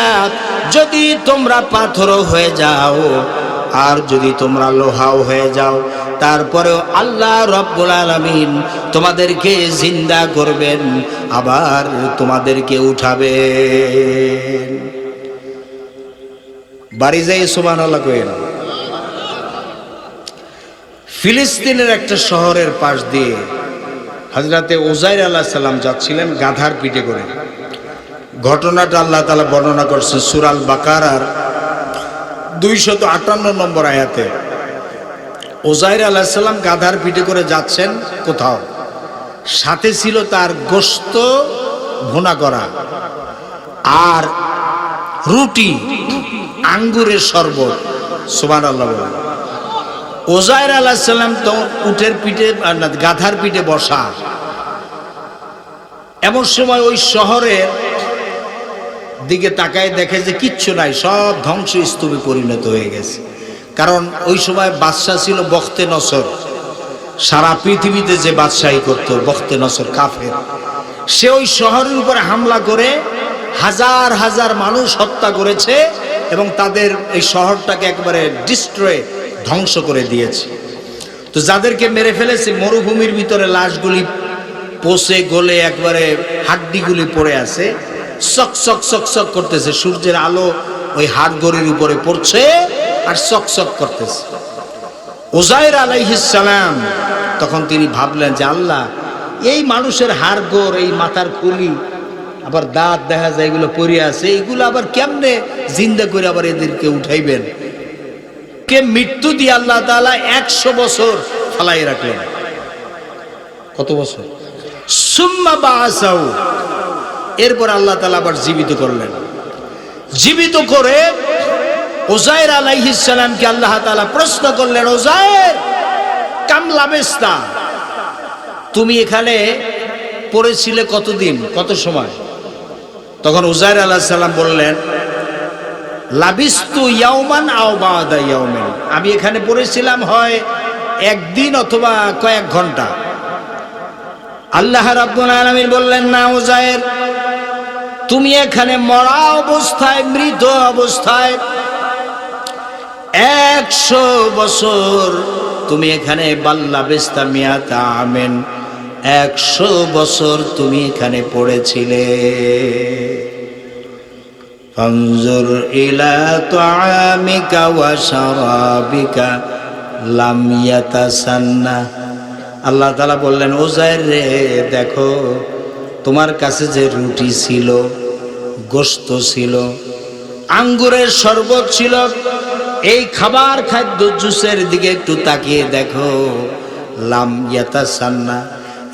যদি তোমরা পাথরও হয়ে যাও, আর যদি তোমরা লোহাও হয়ে যাও, তারপরেও আল্লাহ রব্বুল আলামিন তোমাদেরকে জিন্দা করবেন, আবার তোমাদেরকে উঠাবেন। বাড়ি যাই সুবহানাল্লাহ কইেন। ফিলিস্তিনের একটা শহরের পাশ দিয়ে হযরতে উযাইর আলাইহিস সালাম যাচ্ছিলেন গাধার পিঠে করে। ঘটনাটা আল্লাহ তাআলা বর্ণনা করছেন সূরা আল বাকারার 258 নম্বর আয়াতে। উযাইর আলাইহিস সালাম গাধার পিঠে করে যাচ্ছেন কোথাও, সাথে ছিল তার গোশত ভুনা করা আর রুটি, আঙ্গুরের শরবত। সুবহানাল্লাহ বলেন। উযাইর আলাইহিস সালাম তো উটের পিঠে, গাধার পিঠে বসা। এমন সময় ওই শহরের দিকে তাকায় দেখে যে কিচ্ছু নাই, সব ধ্বংসস্তূপে পরিণত হয়ে গেছে। কারণ ওই সময় বাদশাহ ছিল বখতে নসর, সারা পৃথিবীতে যে বাদশাহী করত বখতে নসর কাফের। সে ওই শহরের উপরে হামলা করে হাজার হাজার মানুষ হত্যা করেছে এবং তাদের এই শহরটাকে একবারে ডিস্ট্রয়, ধ্বংস করে দিয়েছে। তো যাদেরকে মেরে ফেলেছে মরুভূমির ভিতরে লাশগুলি পচে গলে একবারে হাড্ডিগুলি পড়ে আছে, চক চক চক চক করতেছে। সূর্যের আলো ওই হাড়গোড়ের উপরে পড়ছে আর চক চক করতেছে। উযাইর আলাইহিস সালাম তখন তিনি ভাবলেন যে আল্লাহ, এই মানুষের হাড়গোড়, এই মাথার খুলি, আবার দাঁত দেখা যায় এগুলো পড়ে আছে, এগুলো আবার কেমনে জিন্দা করে আবার এদেরকে উঠাইবেন? কে মৃত্যু দিয়ে আল্লাহ তাআলা 100 বছর ফালাই রাখলেন। কত বছর? সুম্মা বাআসাহু, এরপর আল্লাহ তাআলা আবার জীবিত করলেন। জীবিত করে উযাইর আলাইহিস সালামকে আল্লাহ তাআলা প্রশ্ন করলেন, উযাইর কাম লাবিস্তা, তুমি এখানে পড়েছিলে কতদিন, কত সময়? তখন উযাইর আলাইহিস সালাম বললেন, লাবিস্তু ইয়াওমান আও বাদা ইয়াওমিন, আমি এখানে পড়েছিলাম হয় একদিন অথবা কয়েক ঘন্টা। আল্লাহ রাব্বুল আলামিন বললেন, না উযাইর, তুমি এখানে মরা অবস্থায়, মৃত অবস্থায় 100 বছর তুমি এখানে বাল্লাবিস্তা মিয়াতা আমেন, 100 বছর তুমি এখানে পড়েছিলে। ফানজুর ইলা তুআমিকা ওয়া শারাবিকা লাম ইয়াতাসান্না। আল্লাহ তাআলা বললেন, উযাইর রে, দেখো তোমার কাছে যে রুটি ছিল, গোশত ছিল, আঙ্গুরের শরবত ছিল, এই খাবার খাদ্য জুসের দিকে একটু তাকিয়ে দেখো, লাম ইয়াতাসান্না,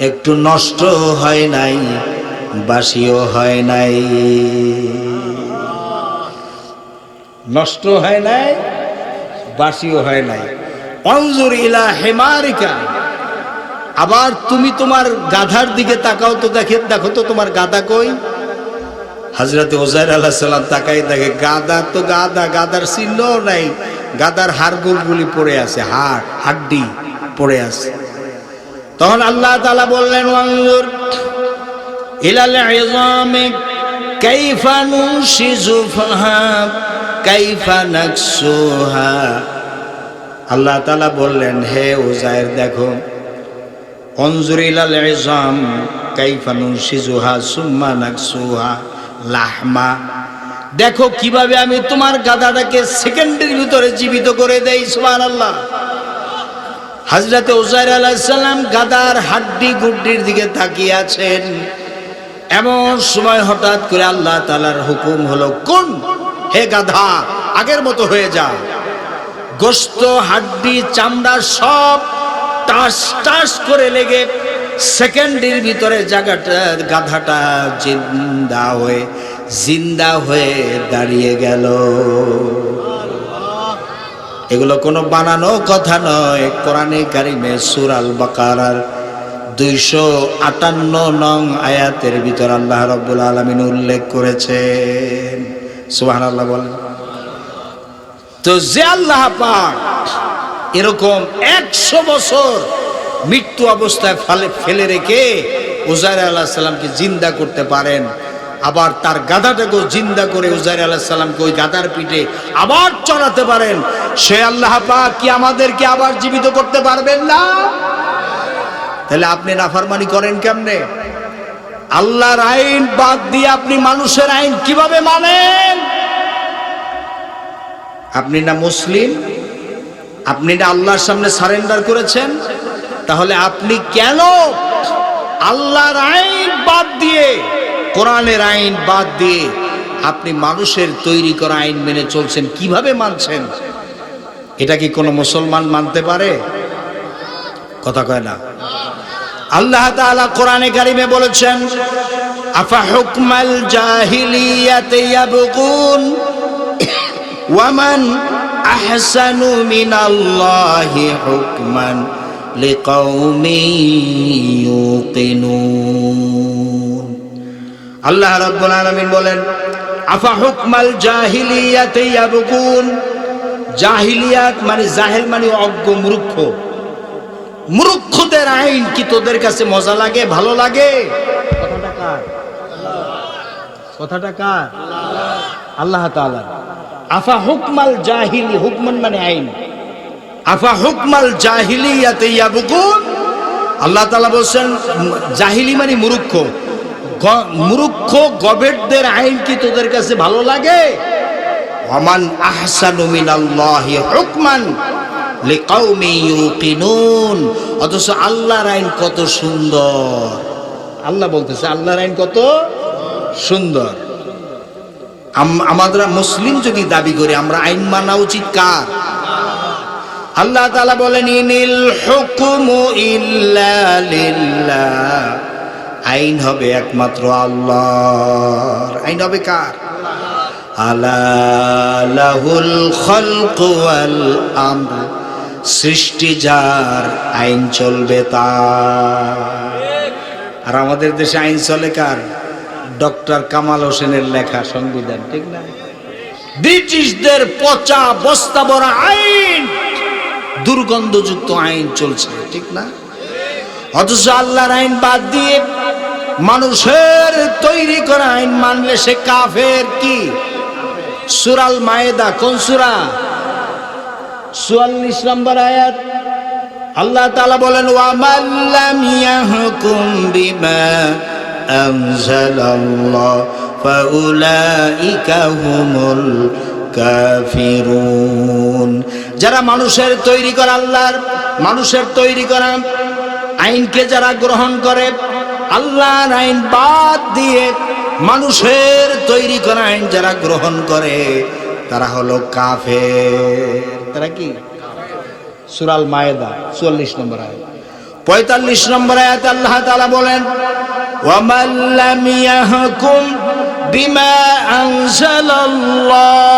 একটু নষ্ট হয় নাই, বাসিও হয় নাই। নষ্ট হয় নাই, বাসিও হয় নাই। অনজুর ইলা হিমারিকা, আবার তুমি তোমার গাধার দিকে তাকাও তো, দেখো তো তোমার গাধা কই? হযরত উযাইর আলাইহিস সালাম তাকাই দেখে গাধা তো গাধা, গাধার চিহ্নও নাই, গাধার হাড়গোড়গুলি পড়ে আছে, হাড্ডি পড়ে আছে। তখন আল্লাহ তাআলা বললেন, ওয়ানজুর ইলাল ইযামি কাইফা নুনশিজুহা কাইফা নাকসুহা। আল্লাহ তাআলা বললেন, হে উযাইর, দেখো, অনজুর ইলাল ইযাম কাইফা নুনশিজুহা সুম্মা নাকসুহা লাহমা, দেখো কিভাবে আমি তোমার গাধাটাকে সেকেন্ডের ভিতরে জীবিত করে দেই। সুবহানাল্লাহ। হযরত উযাইর আলাইহিস সালাম গাধার হাড্ডি গুড্ডির দিকে তাকিয়ে আছেন। এমন সময় হঠাৎ করে আল্লাহ তাআলার হুকুম হলো, কোন, হে গাধা, আগের মতো হয়ে যা। গোশত, হাড্ডি, চামড়া সব টাস টাস করে লেগে সেকেন্ডের ভিতরে গাধাটা জিন্দা হয়ে দাঁড়িয়ে গেল। এগুলো কোনো বানানো কথা নয়, কোরআনে কারিমে সূরা আল বাকারার 258 নং আয়াতের ভিতর আল্লাহ রাব্বুল আলামিন উল্লেখ করেছেন। সুবহানাল্লাহ বলেন। তো যে আল্লাহ পাক এরকম 100 বছর মৃত্যু অবস্থায় ফেলে রেখে উজাইর আলাইহিস সালামকে জিন্দা করতে পারেন, আবার তার গাধাটাকেও জিন্দা করে উজাইর আলাইহিস সালামকে ওই গাধার পিঠে আবার চড়াতে পারেন, সে আল্লাহ পাক কি আমাদেরকে আবার জীবিত করতে পারবেন না? তাহলে আপনি নাফরমানি করেন কেমনে? আল্লাহর আইন বাদ দিয়ে আপনি মানুষের আইন কিভাবে মানেন? আপনি না মুসলিম, আপনি না আল্লাহর সামনে সারেন্ডার করেছেন, তাহলে আপনি কেন আল্লাহর আইন বাদ দিয়ে, কোরআনের আইন বাদ দিয়ে আপনি মানুষের তৈরি করা আইন মেনে চলছেন? কিভাবে মানছেন? এটা কি কোনো মুসলমান মানতে পারে? কথা কয় না। আল্লাহ তাআলা কোরআনে কারিমে বলেছেন, আফা হুকমাল জাহিলিয়াতি ইয়াবগুন ওয়া মান আহসানু মিনাল্লাহি হুকমান লিকাউমিন ইউকিনুন। আল্লাহ রাব্বুল আলামিন বলেন, আফা হুকমাল জাহিলিয়াতি ইয়াবগুন। জাহিলিয়াত মানে জাহেল মানে অজ্ঞ, মূর্খ। মূর্খদের আইন কি তোদের কাছে মজা লাগে, ভালো লাগে? কথাটা কার? কথাটা কার? আল্লাহ তাআলা। আফা হুকমাল জাহিলি, হুকমান মানে আইন। আফা হুকমাল জাহিলিয়াতি ইয়াবগুন। আল্লাহ তাআলা বলেন জাহিলি মানে মূর্খ, মূর্খ গবেটদের আইন কি তোদের কাছে ভালো লাগে? ওয়ামান আহসানু মিনাল্লাহি হুকমান লিকাউমিন ইউকিনুন। অথচ আল্লাহর আইন কত সুন্দর। আল্লাহ বলতেছে আল্লাহর আইন কত সুন্দর। আমরা মুসলিম যদি দাবি করি, আমরা আইন মানা উচিত কার? আল্লাহ তাআলা বলেন, ইনিল হুকমু ইল্লা লিল্লাহ। আইন হবে একমাত্র আল্লাহর। আইন হবে কার? আলা লাহুল খালকু ওয়াল আমর। সৃষ্টি যার, আইন চলবে তার। আর আমাদের দেশে আইন চলে কার? ডক্টর কামাল হোসেনের লেখা সংবিধান, ঠিক না? ব্রিটিশদের পচা বস্তা ভরা আইন, দুর্গন্ধযুক্ত আইন চলছে, ঠিক না? অথচ আল্লাহর আইন বাদ দিয়ে মানুষের তৈরি করা আইন মানলে সে কাফের। কি? সূরাল মায়েদা, কোন সূরা? 44 নম্বর আয়াত। আল্লাহ তাআলা বলেন, ওয়া মান লাম ইয়াহকুম বিমা আনজালাল্লাহ ফাউলাইকা হুমুল কাফিরুন। যারা মানুষের তৈরি করা, আল্লাহর মানুষের তৈরি করা আইনকে যারা গ্রহণ করে, আল্লাহর আইন বাদ দিয়ে মানুষের তৈরি করা আইন যারা গ্রহণ করে, তারা হলো কাফের। তারা কি? সূরাল মায়েদা 44 নম্বর আয়াত। 45 নম্বর আয়াতে আল্লাহ তাআলা বলেন, ওয়া মান লাম ইয়াহকুম বিমা আনজালাল্লাহ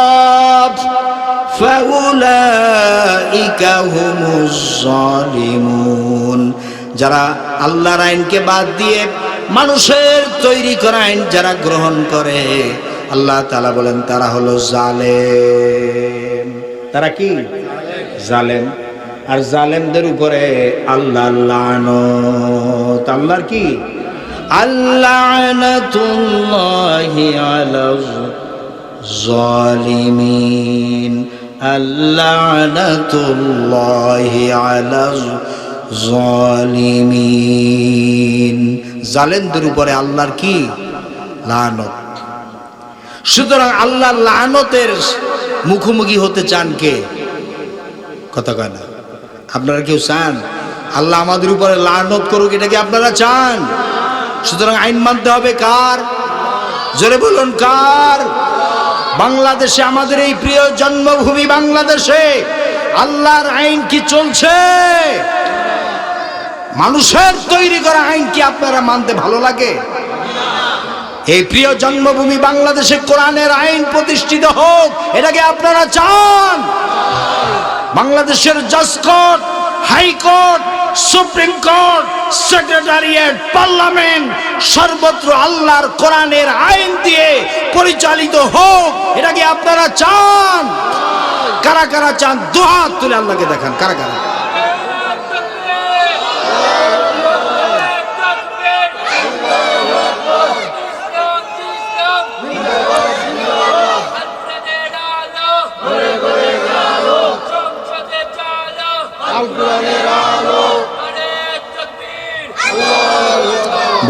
ফাউলাইকা হুমুজ জালিমুন। যারা আল্লাহর আইনকে বাদ দিয়ে মানুষের তৈরি করা আইন যারা গ্রহণ করে, আল্লাহ তাআলা বলেন তারা হলো জালেম। তারা কি? জালেম। আর জালেমদের উপরে আল্লাহর লানত। আল্লাহর কি? আল্লানাতুল্লাহি আলাল জালিমিন। আল্লানাতুল্লাহি আলাল জালিমিন। জালেমদের উপরে আল্লাহর কি? লানত। সুতরাং আল্লাহর লানতের মুখোমুখি হতে চান কে? কথা কয় না। আপনারা কেউ চান আল্লাহ আমাদের উপরে লানত করুক? এটা কি আপনারা চান? সুতরাং আইন মানতে হবে কার? জোরে বলুন কার? বাংলাদেশে, আমাদের এই প্রিয় জন্মভূমি বাংলাদেশে আল্লাহর আইন কি চলছে? মানুষের তৈরি করা আইন কি আপনারা মানতে ভালো লাগে? এই প্রিয় জন্মভূমি বাংলাদেশে কোরআনের আইন প্রতিষ্ঠিত হোক, এটাকে আপনারা চান? বাংলাদেশের জজ court, high court, supreme court, secretariat, parliament সর্বত্র আল্লাহর কোরআনের আইন দিয়ে পরিচালিত হোক, এটা কি আপনারা চান? কারা কারা চান দুহাত তুলে আল্লাহকে দেখান, কারা কারা?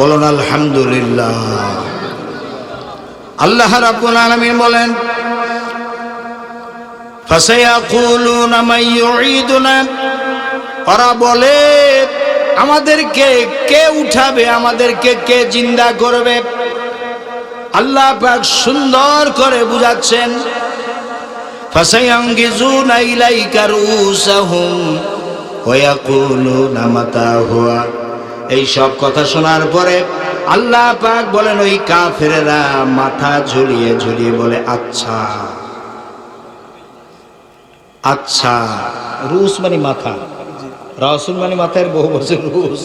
বলুন আলহামদুলিল্লাহ। আল্লাহ রাব্বুল আলামিন বলেন ফাসায়াকুলুনা মান ইউঈদুনা, ওরা বলে আমাদেরকে কে উঠাবে, আমাদেরকে কে জিন্দা করবে। আল্লাহ পাক সুন্দর করে বুঝাচ্ছেন ফাসায়ানগিজুনা ইলাইকা রুসাহুম ওয়া ইয়াকুলুনা মাতা হুয়া। এই সব কথা শোনার পরে আল্লাহ পাক বলেন ওই কাফেররা মাথা ঝুলিয়ে ঝুলিয়ে বলে আচ্ছা আচ্ছা। রুস মানে মাথা, রাসূল মানে মাথার বহু বছর রুস।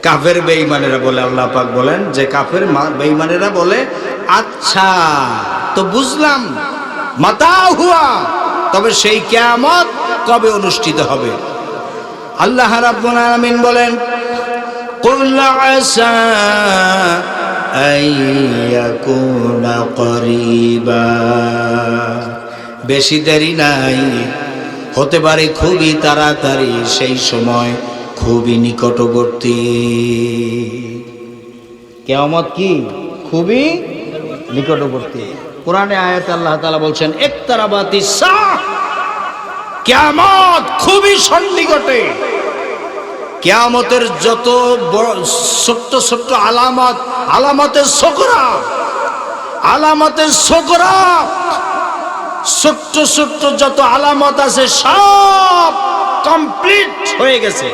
কাফের বেঈমানেরা বলে, আল্লাহ পাক বলেন যে কাফের বেঈমানেরা বলে আচ্ছা তো বুঝলাম, মাতা হুয়া, তবে সেই কিয়ামত কবে অনুষ্ঠিত হবে? আল্লাহ রাব্বুল আলামিন বলেন কুল আসা আইয়াকুনা করিবা, বেশি দেরি নাই, হতে পারে খুবই তাড়াতাড়ি, সেই সময় খুবই নিকটবর্তী। কিয়ামত কি খুবই নিকটবর্তী। কোরআনে আয়াতে আল্লাহ তাআলা বলছেন ইকতারাবাতিস সাআহ, কিয়ামত খুবই সন্নিকটে। কিয়ামতের যত ছোট্ট ছোট্ট আলামত, আলামতের সগরা, আলামতের সগরা, ছোট্ট ছোট্ট যত আলামত আছে সব কমপ্লিট হয়ে গেছে।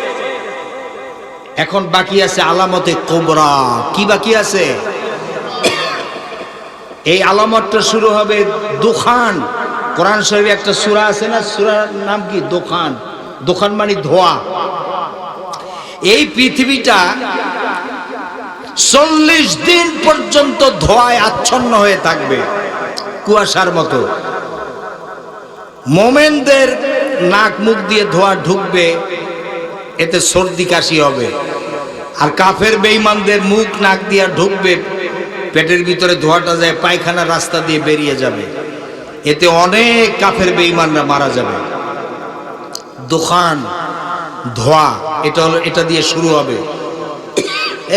এখন বাকি আছে আলামতে কুবরা। কি বাকি আছে? এই আলামতটা শুরু হবে দুখান। কোরআন শরীফে একটা সূরা আছে না, সূরার নাম কি? দোকান। দোকান মানে ধোয়া। এই পৃথিবীটা 40 দিন পর্যন্ত ধোঁয়ায় আচ্ছন্ন হয়ে থাকবে, কুয়াশার মতো। মোমেনদের নাক মুখ দিয়ে ধোঁয়া ঢুকবে, এতে সর্দি কাশি হবে। আর কাফের বেঈমানদের মুখ নাক দিয়ে ঢুকবে, পেটের ভিতরে ধোঁয়াটা যায় পায়খানার রাস্তা দিয়ে বেরিয়ে যাবে, এতে অনেক কাফের বেঈমানরা মারা যাবে। দোকান, ধোঁয়া, এটা দিয়ে শুরু হবে।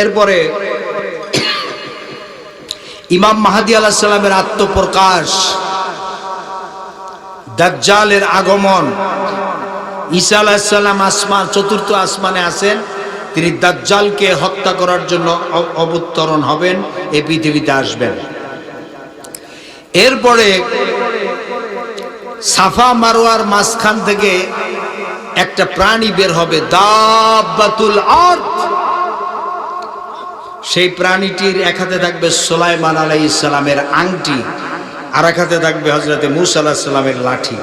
এরপরে ইমাম মাহদী আলাইহিস সালামের আত্মপ্রকাশ, দাজ্জালের আগমন। ঈসা আলাইহিস সালাম আসমান, চতুর্থ আসমানে আছেন, তিনি দাজ্জালকে হত্যা করার জন্য অবতরণ হবেন, এই পৃথিবীতে আসবেন। এরপরে সাফা মারওয়ার মাঝখান থেকে একটা প্রাণী বের হবে, দাব্বাতুল আরদ। সেই প্রাণীটির এক হাতে থাকবে সুলাইমান আলাইহিস সালামের আংটি, আর এক হাতে থাকবে হযরতে মূসা আলাইহিস সালামের লাঠি।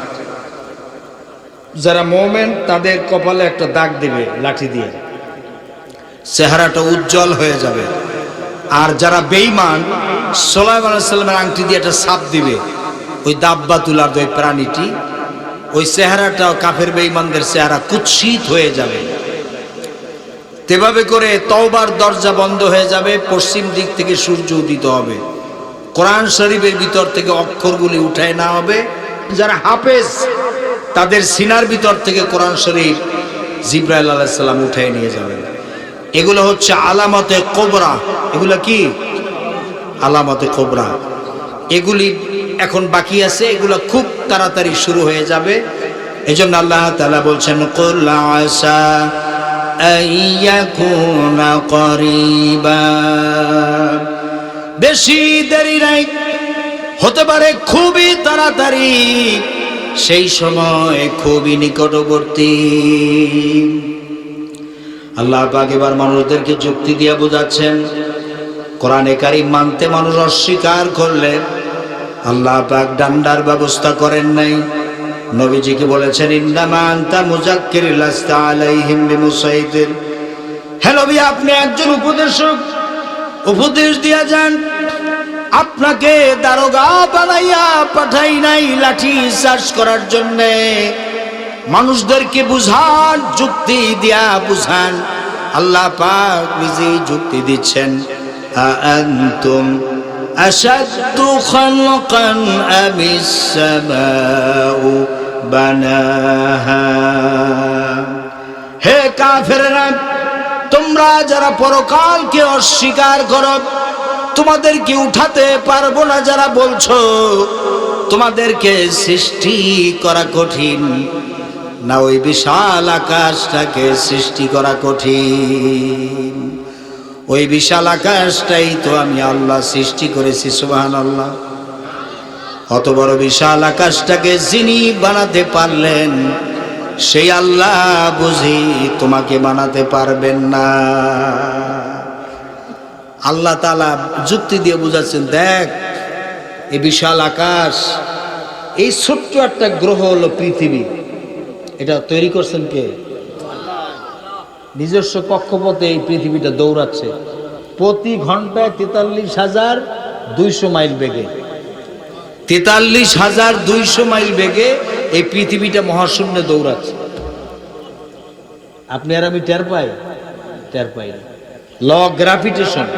যারা মুমিন তাদের কপালে একটা দাগ দিবে লাঠি দিয়ে, চেহারাটা উজ্জ্বল হয়ে যাবে। আর যারা বেঈমান, সুলাইমান আলাইহিস সালামের আংটি দিয়ে একটা ছাপ দিবে, ওই দাব্বাতুল আরদ, ওই প্রাণীটি, ওই চেহারাটাও কাফের বেঈমানদের চেহারা কুৎসিত হয়ে যাবে। তেভাবে করে তওবার দরজা বন্ধ হয়ে যাবে, পশ্চিম দিক থেকে সূর্য উদিত হবে, কোরআন শরীফের ভিতর থেকে অক্ষরগুলি উঠায় না হবে। যারা হাফেজ তাদের সিনার ভিতর থেকে কোরআন শরীফ জিবরাইল আলাইহিস সালাম উঠায় নিয়ে যাবেন। এগুলো হচ্ছে আলামতে কুবরা। এগুলো কি? আলামতে কুবরা। এগুলি এখন বাকি আছে, এগুলো খুব তাড়াতাড়ি শুরু হয়ে যাবে। এজন্য আল্লাহ তাআলা বলছেন কুল আসা আইয়াকুনা করিবা, বেশি দেরি নাই, হতে পারে খুবই তাড়াতাড়ি, সেই সময় খুবই নিকটবর্তী। আল্লাহ পাক এবার মানুষদেরকে যুক্তি দিয়ে বোঝাচ্ছেন, কোরআনে কারীম মানতে মানুষ অস্বীকার করলে আল্লাহ পাক ডান্ডার ব্যবস্থা করেন নাই। নবীজিকে বলেছেন ইন্নামা আনতা মুযাক্কির লাস্তা আলাইহিম বিমুসাইতির। হে নবী, আপনি একজন উপদেশক, উপদেশ দিয়া যান। আপনাকে দারোগা বানাইয়া পাঠাই নাই লাঠি চার্জ করার জন্যে। মানুষদেরকে বুঝান, যুক্তি দিয়া বুঝান। আল্লাহ পাক নিজেই যুক্তি দিচ্ছেন। আআনতুম আশাদ্দু খালকান আমিস সামাউ বানাহা। হে কাফেররা, তোমরা যারা পরকালকে অস্বীকার করো, তোমাদেরকে উঠাতে পারবো না যারা বলছো, তোমাদেরকে সৃষ্টি করা কঠিন না ওই বিশাল আকাশটাকে সৃষ্টি করা কঠিন? ওই বিশাল আকাশটাই তো আমি আল্লাহ সৃষ্টি করেছি। সুবহানাল্লাহ। অত বড় বিশাল আকাশটাকে যিনি বানাতে পারলেন সেই আল্লাহ বুঝি তোমাকে বানাতে পারবেন না? আল্লাহ তাআলা যুক্তি দিয়ে বুঝাচ্ছেন, দেখ এই বিশাল আকাশ, এই ছোট্ট একটা গ্রহ হলো পৃথিবী, এটা তৈরি করছেন কে? নিজস্ব কক্ষপথে এই পৃথিবীটা দৌড়াচ্ছে প্রতি ঘন্টায় 43,200 মাইল বেগে। 43,200 মাইল বেগে এই পৃথিবীটা মহাশূন্যে দৌড়াচ্ছে। আপনি আর আমি টের পাই? টের পাই না। ল গ্রাভিটেশন,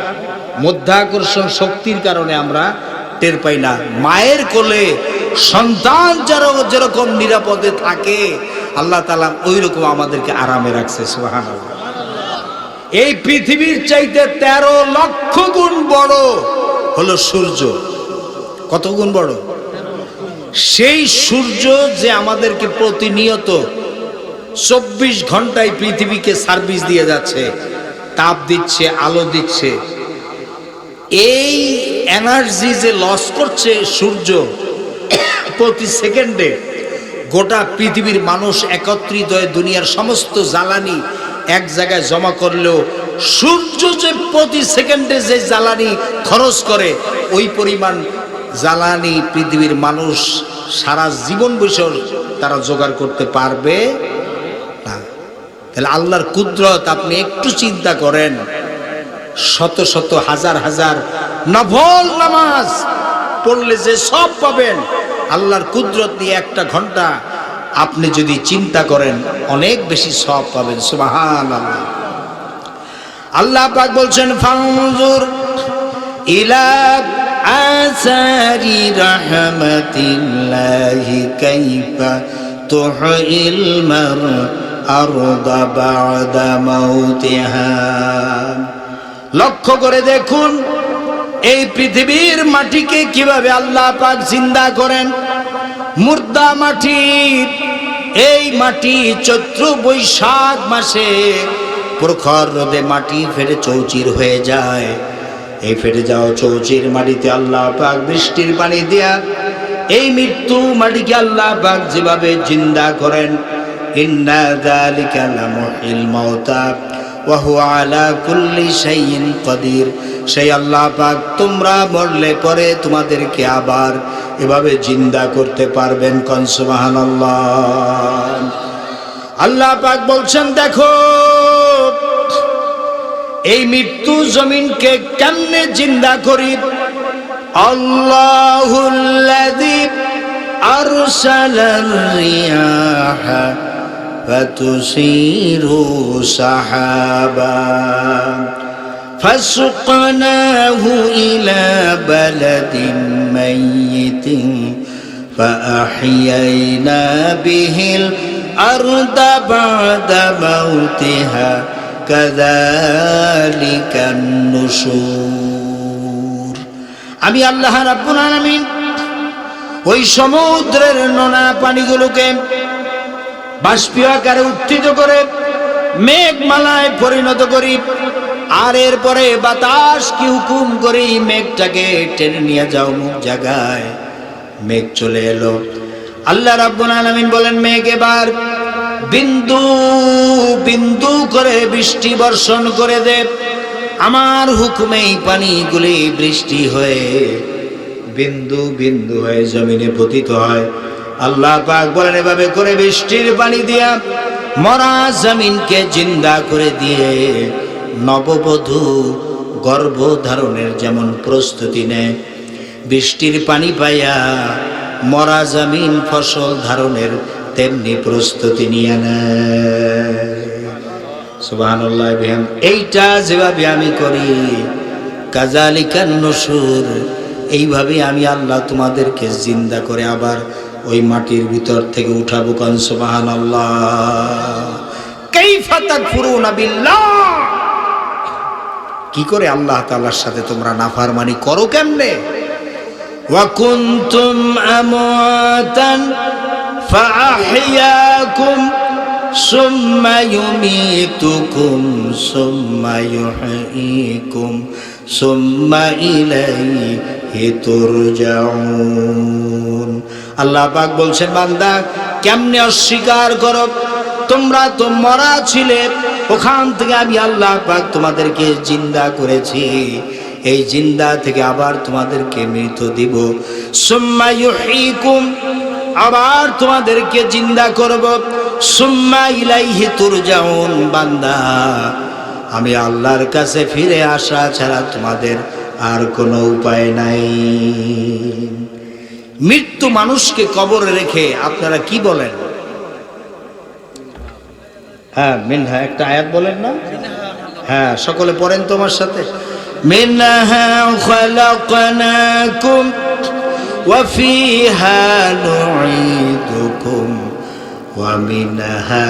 মধ্যাকর্ষণ শক্তির কারণে আমরা টের পাই না। মায়ের কোলে সন্তান যেরকম নিরাপদে থাকে, আল্লাহ তাআলা ওই রকম আমাদেরকে আরামে রাখছে। সুবহানাল্লাহ। এই পৃথিবীর চাইতে 13 লক্ষ গুণ বড় হলো সূর্য। কত গুণ বড়? সেই সূর্য যে আমাদেরকে প্রতিনিয়ত 24 ঘন্টায় পৃথিবীকে সার্ভিস দিয়ে যাচ্ছে, তাপ দিচ্ছে, আলো দিচ্ছে। এই এনার্জি যে লস করছে সূর্য প্রতি সেকেন্ডে, গোটা পৃথিবীর মানুষ একত্রিত হয়ে দুনিয়ার সমস্ত জ্বালানি এক জায়গায় জমা করলেও সূর্য যে প্রতি সেকেন্ডে যে জ্বালানি খরচ করে, ওই পরিমাণ জ্বালানি পৃথিবীর মানুষ সারা জীবন বছর তারা জোগাড় করতে পারবে না। তাহলে আল্লাহর কুদরত আপনি একটু চিন্তা করেন। শত শত হাজার হাজার নফল নামাজ পড়লে যে সব পাবেন, আল্লাহর কুদরত নিয়ে একটা ঘন্টা আপনি যদি চিন্তা করেন অনেক বেশি সব পাবেন। সুবহানাল্লাহ। আল্লাহ পাক বলছেন, ফানজুর ইলা আসারি রাহমাতিল্লাহি কাইফা তুহিল মার আরদা বা'দা মাউতিহা। লক্ষ্য করে দেখুন এই পৃথিবীর মাটিকে কিভাবে আল্লাহ পাক জিন্দা করেন। মুর্দা মাটি, এই মাটি চৈত্র বৈশাখ মাসে প্রখর রোদে মাটি ফেটে চৌচির হয়ে যায়। এই ফেটে যাওয়া চৌচির মাটিতে আল্লাহ পাক বৃষ্টির পানি দেয়া এই মৃত্যু মাটিকে আল্লাহ পাক যেভাবে জিন্দা করেন, ইন্না যালিকা লামুহিল মাউতা ওয়া হুয়া আলা কুল্লি শাইইন কাদির। সেই আল্লাহ পাক তোমরা মরলে পরে তোমাদেরকে আবার এভাবে জিন্দা করতে পারবেন। কোন সুবহানাল্লাহ। আল্লাহ পাক বলছেন, দেখো এই মৃত্যু জমিনকে কেমনে জিন্দা করি। আল্লাহুল্লাযী আরসালার রিয়াহা ফাতুসিরু সাহাবা ফাসুকনাহু ইলা বালাদিন মাইয়িতিন ফাআহইয়ানা বিহিল আরদা বা'দা মাউতিহা কাযালিকান নুশুর। আমি আল্লাহ রাব্বুল আলামিন ওই সমুদ্রের নোনা পানিগুলোকে বাষ্পীয় আকারে উত্থিত করে মেঘমালায় পরিণত করি, আর এরপরে বাতাসকে হুকুম করি মেঘটাকে টেনে নিয়ে যাও মুখ জায়গায়। মেঘ চলে এলো। আল্লাহ রাব্বুল আলামিন বলেন, মেঘ এবার বিন্দু বিন্দু করে বৃষ্টি বর্ষণ করে দে। আমার হুকুমেই পানিগুলি বৃষ্টি হয়ে বিন্দু বিন্দু হয়ে জমিনে পতিত হয়। আল্লাহ পাক বলেন, এভাবে করে বৃষ্টির পানি দিয়া মরা জমিনকে জিন্দা করে দিয়ে নববধূ গর্ভধারণের যেমন প্রস্তুতি নেয়, বৃষ্টির পানি পাইয়া মরা জমিন ফসল ধারণের তেমনি প্রস্তুতি নিয়ে নেয়। সুবহানাল্লাহ। এইটা যেভাবে আমি করি, কাযালিকান নুশুর, এইভাবে আমি আল্লাহ তোমাদেরকে জিন্দা করে আবার ওই মাটির ভিতর থেকে উঠাবো। কান সুবহানাল্লাহ। কাইফা তাকফুরুনা বিল্লাহ, কি করে আল্লাহ তাআলার সাথে তোমরা নাফরমানি করো কেমনে? ওয়া কুনতুম আমওয়াতান ফাআহইয়াকুম সুম্মা ইউমীতুকুম সুম্মা ইউহয়ীকুম সুম্মা ইলাইহি তুরজাউন। আল্লাহ পাক বলছেন, বান্দা কেমনে অস্বীকার করো? তোমরা তো মরা ছিলে, ওখান থেকে আমি আল্লাহ পাক তোমাদেরকে জিন্দা করেছি, এই জিন্দা থেকে আবার তোমাদেরকে মৃত দিব। সুম্মা ইউহয়ীকুম, আবার তোমাদেরকে জিন্দা করব। সুম্মা ইলাইহি তুরজাউন। বান্দা, আমি আল্লাহর কাছে ফিরে আসা ছাড়া তোমাদের আর কোনো উপায় নাই। মৃত্যু মানুষকে কবরে রেখে আপনারা কি বলেন? হ্যাঁ, মিনহা একটা আয়াত বলেন না? হ্যাঁ, সকলে পড়েন তোমার সাথে। মিনহা খালাকনাকুম ওয়া ফিহা নুঈদুকুম ওয়া মিনহা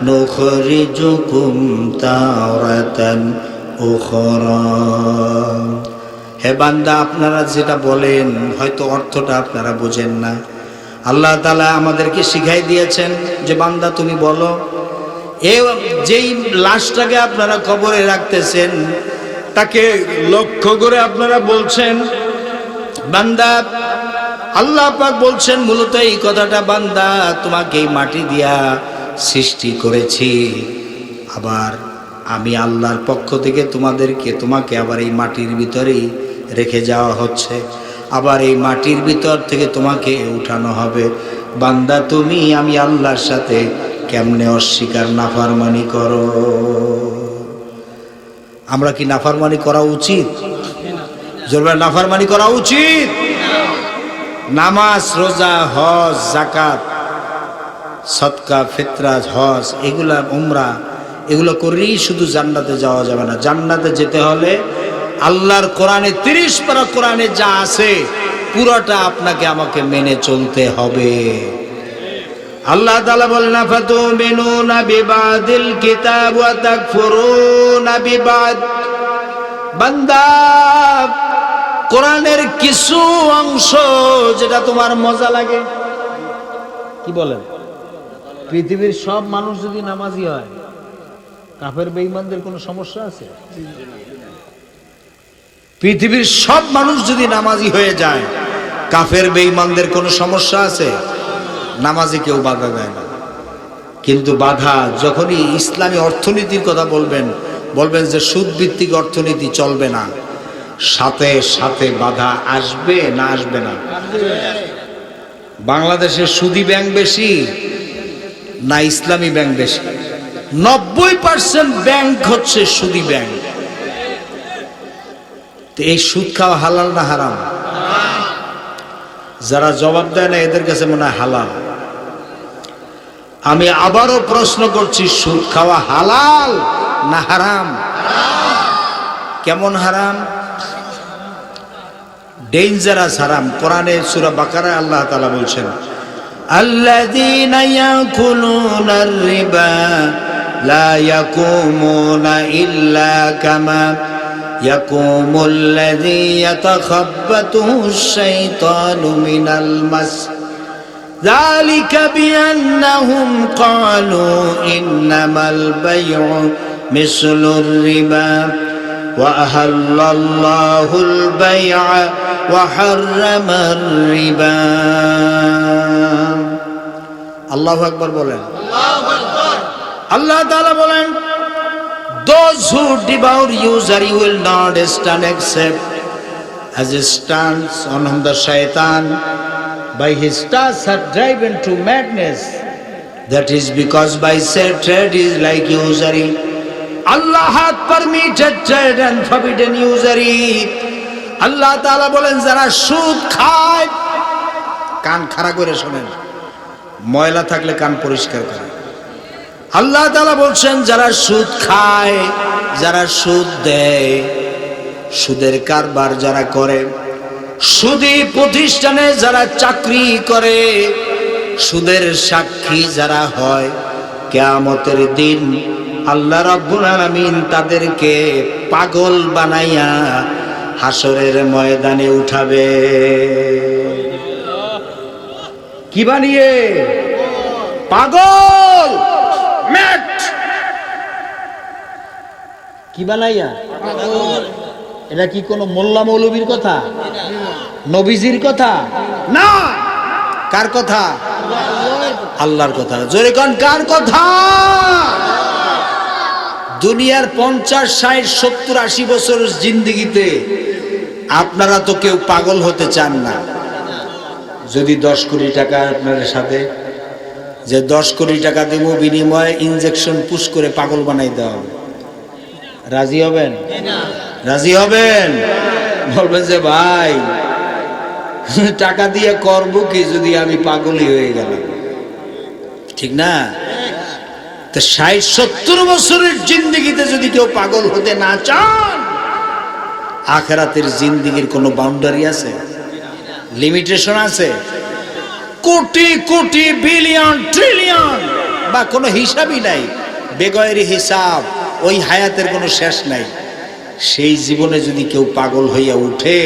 নুখরিজুকুম তারাতান উখরা। হে বান্দা, আপনারা যেটা বলেন হয়তো অর্থটা আপনারা বুঝেন না। আল্লাহ তাআলা আমাদেরকে শিখাই দিয়েছেন যে বান্দা তুমি বলো, যেই লাশটাকে আপনারা কবরে রাখতেছেন তাকে লক্ষ্য করে আপনারা বলছেন বান্দা, আল্লাহ পাক বলছেন মূলত এই কথাটা, বান্দা তোমাকে এই মাটি দিয়া সৃষ্টি করেছি, আবার আমি আল্লাহর পক্ষ থেকে তোমাকে আবার এই মাটির ভিতরেই রেখে যাওয়া হচ্ছে, আবার এই মাটির ভিতর থেকে তোমাকে উঠানো হবে। বান্দা তুমি আমি আল্লাহর সাথে কেমনে অস্বীকার নাফরমানি করো? আমরা কি নাফরমানি করা উচিত? জোরবে নাফরমানি করা উচিত? নামাজ, রোজা, হজ, যাকাত, সদকা, ফিতরা, হজ, এগুলা উমরা, এগুলো করলেই শুধু জান্নাতে যাওয়া যাবে না। জান্নাতে যেতে হলে আল্লাহর কোরআনে 30 পারা কোরআনে যা আছে পুরোটা আপনাকে আমাকে মেনে চলতে হবে। আল্লাহ তাআলা বলেন, ফাতুমিনুনা বিবাদিল কিতাব ওয়া তাকফুরুনা বিবাদ। বান্দা, কোরআনের কিছু অংশ যেটা তোমার মজা লাগে, কি বলেন? পৃথিবীর সব মানুষ যদি নামাজি হয়, কাফের বেঈমানদের কোনো সমস্যা আছে? পৃথিবীর সব মানুষ যদি নামাজি হয়ে যায়, কাফের বেঈমানদের কোনো সমস্যা আছে? নামাজে কেউ বাধা দেয় না। কিন্তু বাধা যখনই ইসলামী অর্থনীতির কথা বলবেন যে সুদ ভিত্তিক অর্থনীতি চলবে না, সাথে সাথে বাধা আসবে না আসবে না? বাংলাদেশে সুদী ব্যাংক বেশি না ইসলামী ব্যাংক বেশি? 90% ব্যাংক হচ্ছে সুদী ব্যাংক। তো এই সুদ খাওয়া হালাল না হারাম? যারা জবাব দেয় না এদের কাছে মনে হয় হালাল। আমি আবারও প্রশ্ন করছি, সুদ খাওয়া হালাল না হারাম? কেমন হারাম? ডেঞ্জারাস হারাম। কোরআনে সূরা বাকারায় আল্লাহ তাআলা বলছেন, আল্লাযীনা ইয়াকুলুনার রিবা লা ইয়াকুমুনা ইল্লা কামা ইয়াকুমুল্লাযী ইয়াতাখাব্বাতুহুশ শাইতানু মিনাল মাস যালিকা বিআন্নাহুম ক্বালু ইন্নামাল বাইউ মিসলুর রিবা ওয়া আহাল্লাল্লাহুল বাই'a ওয়া হাররামার রিবা। আল্লাহু আকবার বলেন। আল্লাহু আকবার। আল্লাহ তাআলা বলেন, those who devour usury will not stand except as it stands on whom the shaitan by his stars are driven to madness. That is because by said trade is like usury. Allah hath permitted trade and forbidden usury. আল্লাহ তাআলা বলেন যারা সুদ খায়, কান খাড়া করে শোনেন, ময়লা থাকলে কান পরিষ্কার করে। আল্লাহ তাআলা বলছেন যারা সুদ খায়, যারা সুদ দেয়, সুদের কারবার যারা করে, সুদী প্রতিষ্ঠানে যারা চাকরি করে, সুদের সাক্ষী যারা হয়, কিয়ামতের দিন আল্লাহ রাব্বুল আলামিন তাদেরকে পাগল বানাইয়া হাসরের ময়দানে উঠাবে। কি বানিয়ে? পাগল। ম্যাট কি বানাইয়া? এটা কি কোনো মোল্লা মৌলবীর কথা? নবীজির কথা না। কার কথা? আল্লাহর কথা। জোরে কোন কার কথা? দুনিয়ার 50, 60, 70, 80 বছর জিন্দেগিতে আপনারা তো কেউ পাগল হতে চান না। যদি 10 কোটি টাকা আপনার সাথে, যে 10 কোটি টাকা দেব বিনিময়ে ইনজেকশন পুশ করে পাগল বানাই দেওয়া হবে, রাজি হবেন? রাজি হবেন? বলবেন যে ভাই টাকা দিয়ে করব কি যদি আমি পাগলই হয়ে গেলাম, ঠিক না? তো 60, 70 বছরের জিন্দেগিতে যদি কেউ পাগল হতে না চান, আখিরাতের জিন্দেগির কোনো বাউন্ডারি আছে? লিমিটেশন আছে? কোটি কোটি বিলিয়ন ট্রিলিয়ন বা কোনো হিসাবই নাই, বেগয়ের হিসাব, ওই হায়াতের কোনো শেষ নাই। সেই জীবনে যদি কেউ পাগল হইয়া উঠে,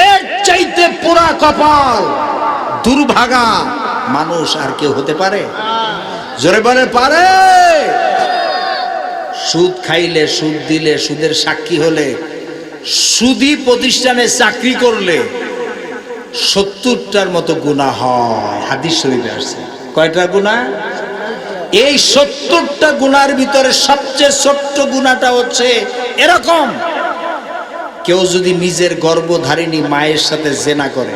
এর চাইতে পুরা কপাল দুর্ভাগা মানুষ আর কেউ হতে পারে? জোরে বলে পারে? সুদ খাইলে, সুদ দিলে, সুদের সাক্ষী হলে, সুদী প্রতিষ্ঠানে চাকরি করলে 70টার মতো গুনাহ হয়। হাদিস শরীফে আসছে। কয়টা গুনাহ? এই 70টা গুনার ভিতরে সবচেয়ে ছোট্ট গুনাহটা হচ্ছে এরকম: কেউ যদি নিজের গর্ভধারিণী মায়ের সাথে জিনা করে,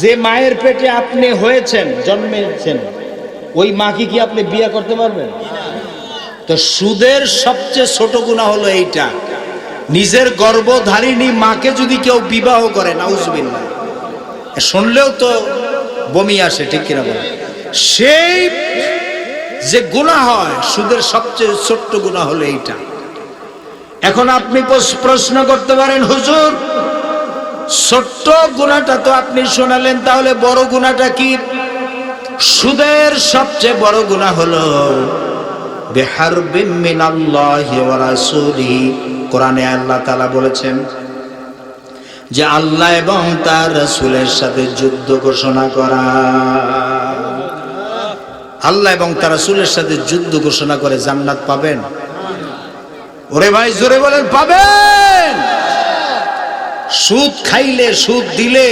যে মায়ের পেটে আপনি হয়েছেন, জন্মেছেন, ওই মাকে কি আপনি বিয়ে করতে পারবেন? তো সুদের সবচেয়ে ছোট গুনাহ হলো এইটা। নিজের গর্ভধারিণী মাকে যদি কেউ বিবাহ করে, নাউজুবিল্লাহ, শুনলেও তো বমি আসে, ঠিক কিনা বলেন? সেই যে গুনাহ হয়, সুদের সবচেয়ে ছোট্ট গুনাহ হলো এইটা। এখন আপনি প্রশ্ন করতে পারেন, হুজুর ছোট্ট গুনাহটা তো আপনি শোনালেন, তাহলে বড় গুনাহটা কি? সুদের সবচেয়ে বড় গুনাহ হলো বিহারবিম মিনাল্লাহি ওয়া রাসূলিহি। কোরআনে আল্লাহ তাআলা বলেছেন যে আল্লাহ এবং তার রাসূলের সাথে যুদ্ধ ঘোষণা করা। আল্লাহ এবং তার রাসূলের সাথে যুদ্ধ ঘোষণা করে জান্নাত পাবেন? ওরে ভাই জোরে বলেন, পাবেন। সুদ খাইলে, সুদ দিলে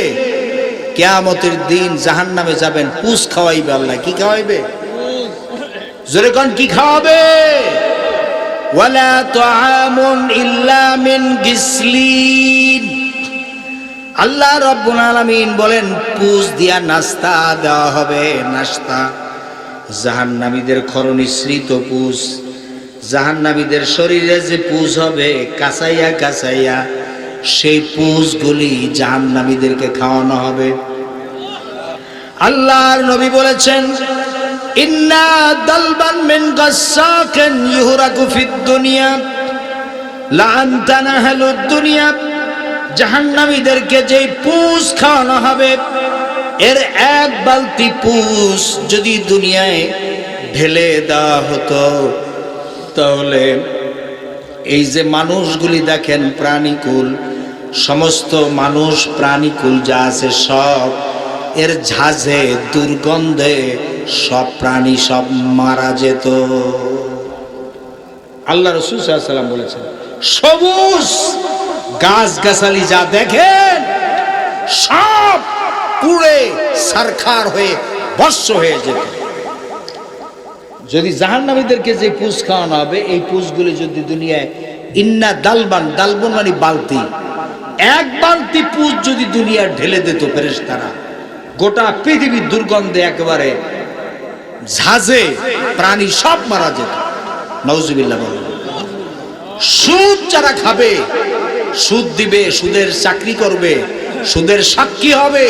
কিয়ামতের দিন জাহান্নামে যাবেন, পুষ খাওয়াইবে আল্লাহ। কি খাওয়াইবে? জোরে কোন কি খাওয়াবে? ওয়ালা তুআমুন ইল্লা মিন গিসলিন। আল্লাহ রাব্বুল আলামিন বলেন পুষ দিয়া নাস্তা দেওয়া হবে। নাস্তা জাহান্নামীদের খরনিসৃত পুষ, জাহান্নামীদের শরীরে যে পুষ হবে কাঁচাইয়া কাঁচাইয়া, সেই পুষগুলি জাহান্নামীদেরকে খাওয়ানো হবে। আল্লাহর নবী বলেছেন ইন্না দালবান মিন গাসাকিন ইহরাকু ফিদ দুনিয়া লা আনতানাহালুদ দুনিয়া। জাহান্নামীদেরকে যে পুষ খাওয়ানো হবে, এর এক বালতি পুষ যদি দুনিয়ায় ঢেলে দেওয়া হতো, তাহলে এই যে মানুষগুলি দেখেন, প্রাণীকুল, সমস্ত মানুষ প্রাণীকুল যা আছে সব এর ঝাঁঝে, দুর্গন্ধে সব প্রাণী সব মারা যেত। আল্লাহ রাসূল সাল্লাল্লাহু আলাইহি ওয়াসাল্লাম বলেছেন সবুজ গাছগাছালি যা দেখেন সব পুড়ে ছারখার হয়ে ভস্ম হয়ে যেত। যদি জাহান্নামীদেরকে যে পুষ খাওয়ানো হবে, এই পুষগুলি যদি দুনিয়ায় ইন্না দালবান, দালবন মানে বালতি, এক বালতি পুষ যদি দুনিয়া ঢেলে দিত ফেরেশতারা, গোটা পৃথিবীর দুর্গন্ধে একেবারে ঝাঁঝে প্রাণী সব মারা যেত। নাউজুবিল্লাহ বলেন। সুদ যারা খাবে সুদ দিবে, সুদের চাকরি করবে, সুদের সাক্ষী হবে।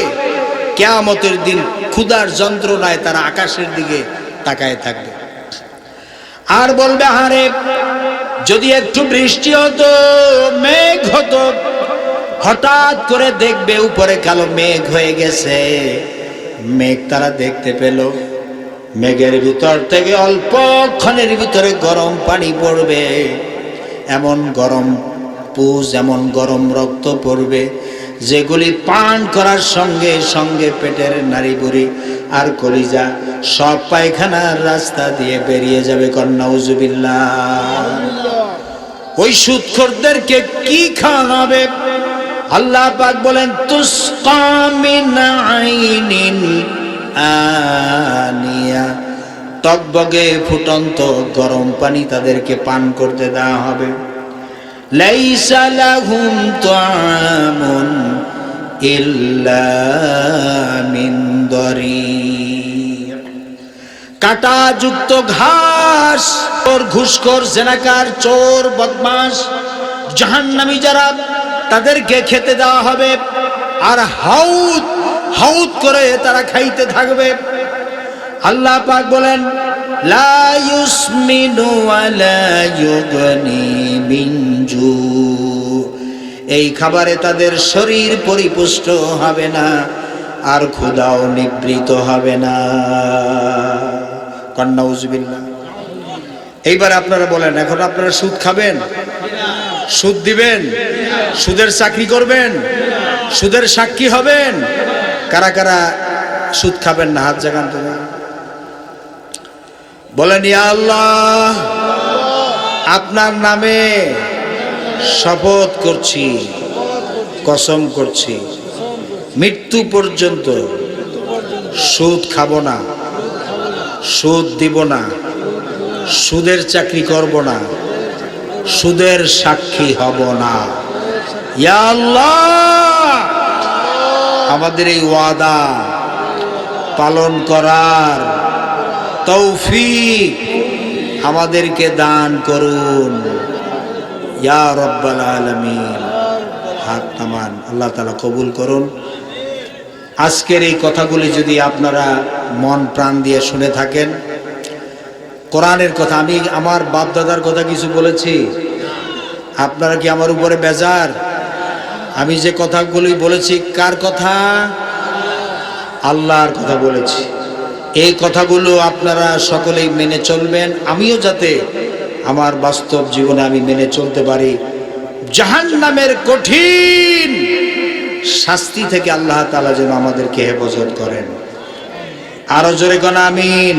কিয়ামতের দিন ক্ষুধার যন্ত্রণায় তারা আকাশের দিকে তাকায় থাকবে আর বলবে, আরে যদি একটু বৃষ্টি হতো, মেঘ হতো। হঠাৎ করে দেখবে উপরে কালো মেঘ হয়ে গেছে। মেঘ তারা দেখতে পেল, মেঘের ভিতর থেকে অল্পক্ষণের ভিতরে গরম পানি পড়বে। এমন গরম পুজ, এমন গরম রক্ত পড়বে, যেগুলি পান করার সঙ্গে সঙ্গে পেটের নাড়িভুড়ি আর কলিজা সব পায়খানার রাস্তা দিয়ে বেরিয়ে যাবে। নাউজুবিল্লাহ। ওই সুদখোরদেরকে কি খাওয়ানো হবে? আল্লাহ পাক বলেন, তুসকা মিন আইনিন আনিয়া, টকবগে ফুটন্ত গরম পানি তাদেরকে পান করতে দেওয়া হবে। লাইসা লাহুম তাআমুন ইল্লা মিন দরি', কাঁটাযুক্ত ঘাস। ওর ঘুষখোর, জেনাকার, চোর, বদমাশ, জাহান্নামী যারা, তাদেরকে খেতে দেওয়া হবে। আর হাউদ হাউদ করে তারা খাইতে থাকবে। আল্লাহ পাক বলেন, লা ইউসমিনু ওয়ালা ইউগনি মিন জু', এই খাবারে তাদের শরীর পরিপুষ্ট হবে না আর ক্ষুধাও নিবৃত হবে না। নাউজুবিল্লাহ। এইবার আপনারা বলেন, এখন আপনারা সুদ খাবেন? সুদ দিবেন? সুদের চাকরি করবেন? সুদের সাক্ষী হবেন? কারা কারা সুদ খাবেন না? হাত জাগান তো বলেন, ইয়া আল্লাহ, আপনার নামে শপথ করছি, কসম করছি, মৃত্যু পর্যন্ত সুদ খাবো না, সুদ দিব না, সুদের চাকরি করব না, সুদের সাক্ষী হব না। ইয়া আল্লাহ, আমাদের এই ওয়াদা পালন করার তৌফিক আমাদেরকে দান করুন, ইয়া রাব্বাল আলামিন। হাত নামান, আল্লাহ তাআলা কবুল করুন। আজকের এই কথাগুলি যদি আপনারা মন প্রাণ দিয়ে শুনে থাকেন, কোরআনের কথা, আমি আমার বাপ দাদার কথা কিছু বলেছি, আপনারা কি আমার উপরে বেজার? আমি যে কথাগুলি বলেছি কার কথা? আল্লাহর কথা বলেছি। এই কথাগুলো আপনারা সকলেই মেনে চলবেন, আমিও যাতে আমার বাস্তব জীবনে আমি মেনে চলতে পারি। জাহান্নামের কঠিন শাস্তি থেকে আল্লাহ তাআলা যেন আমাদেরকে হেফাজত করেন। আরো জোরে কোন আমিন।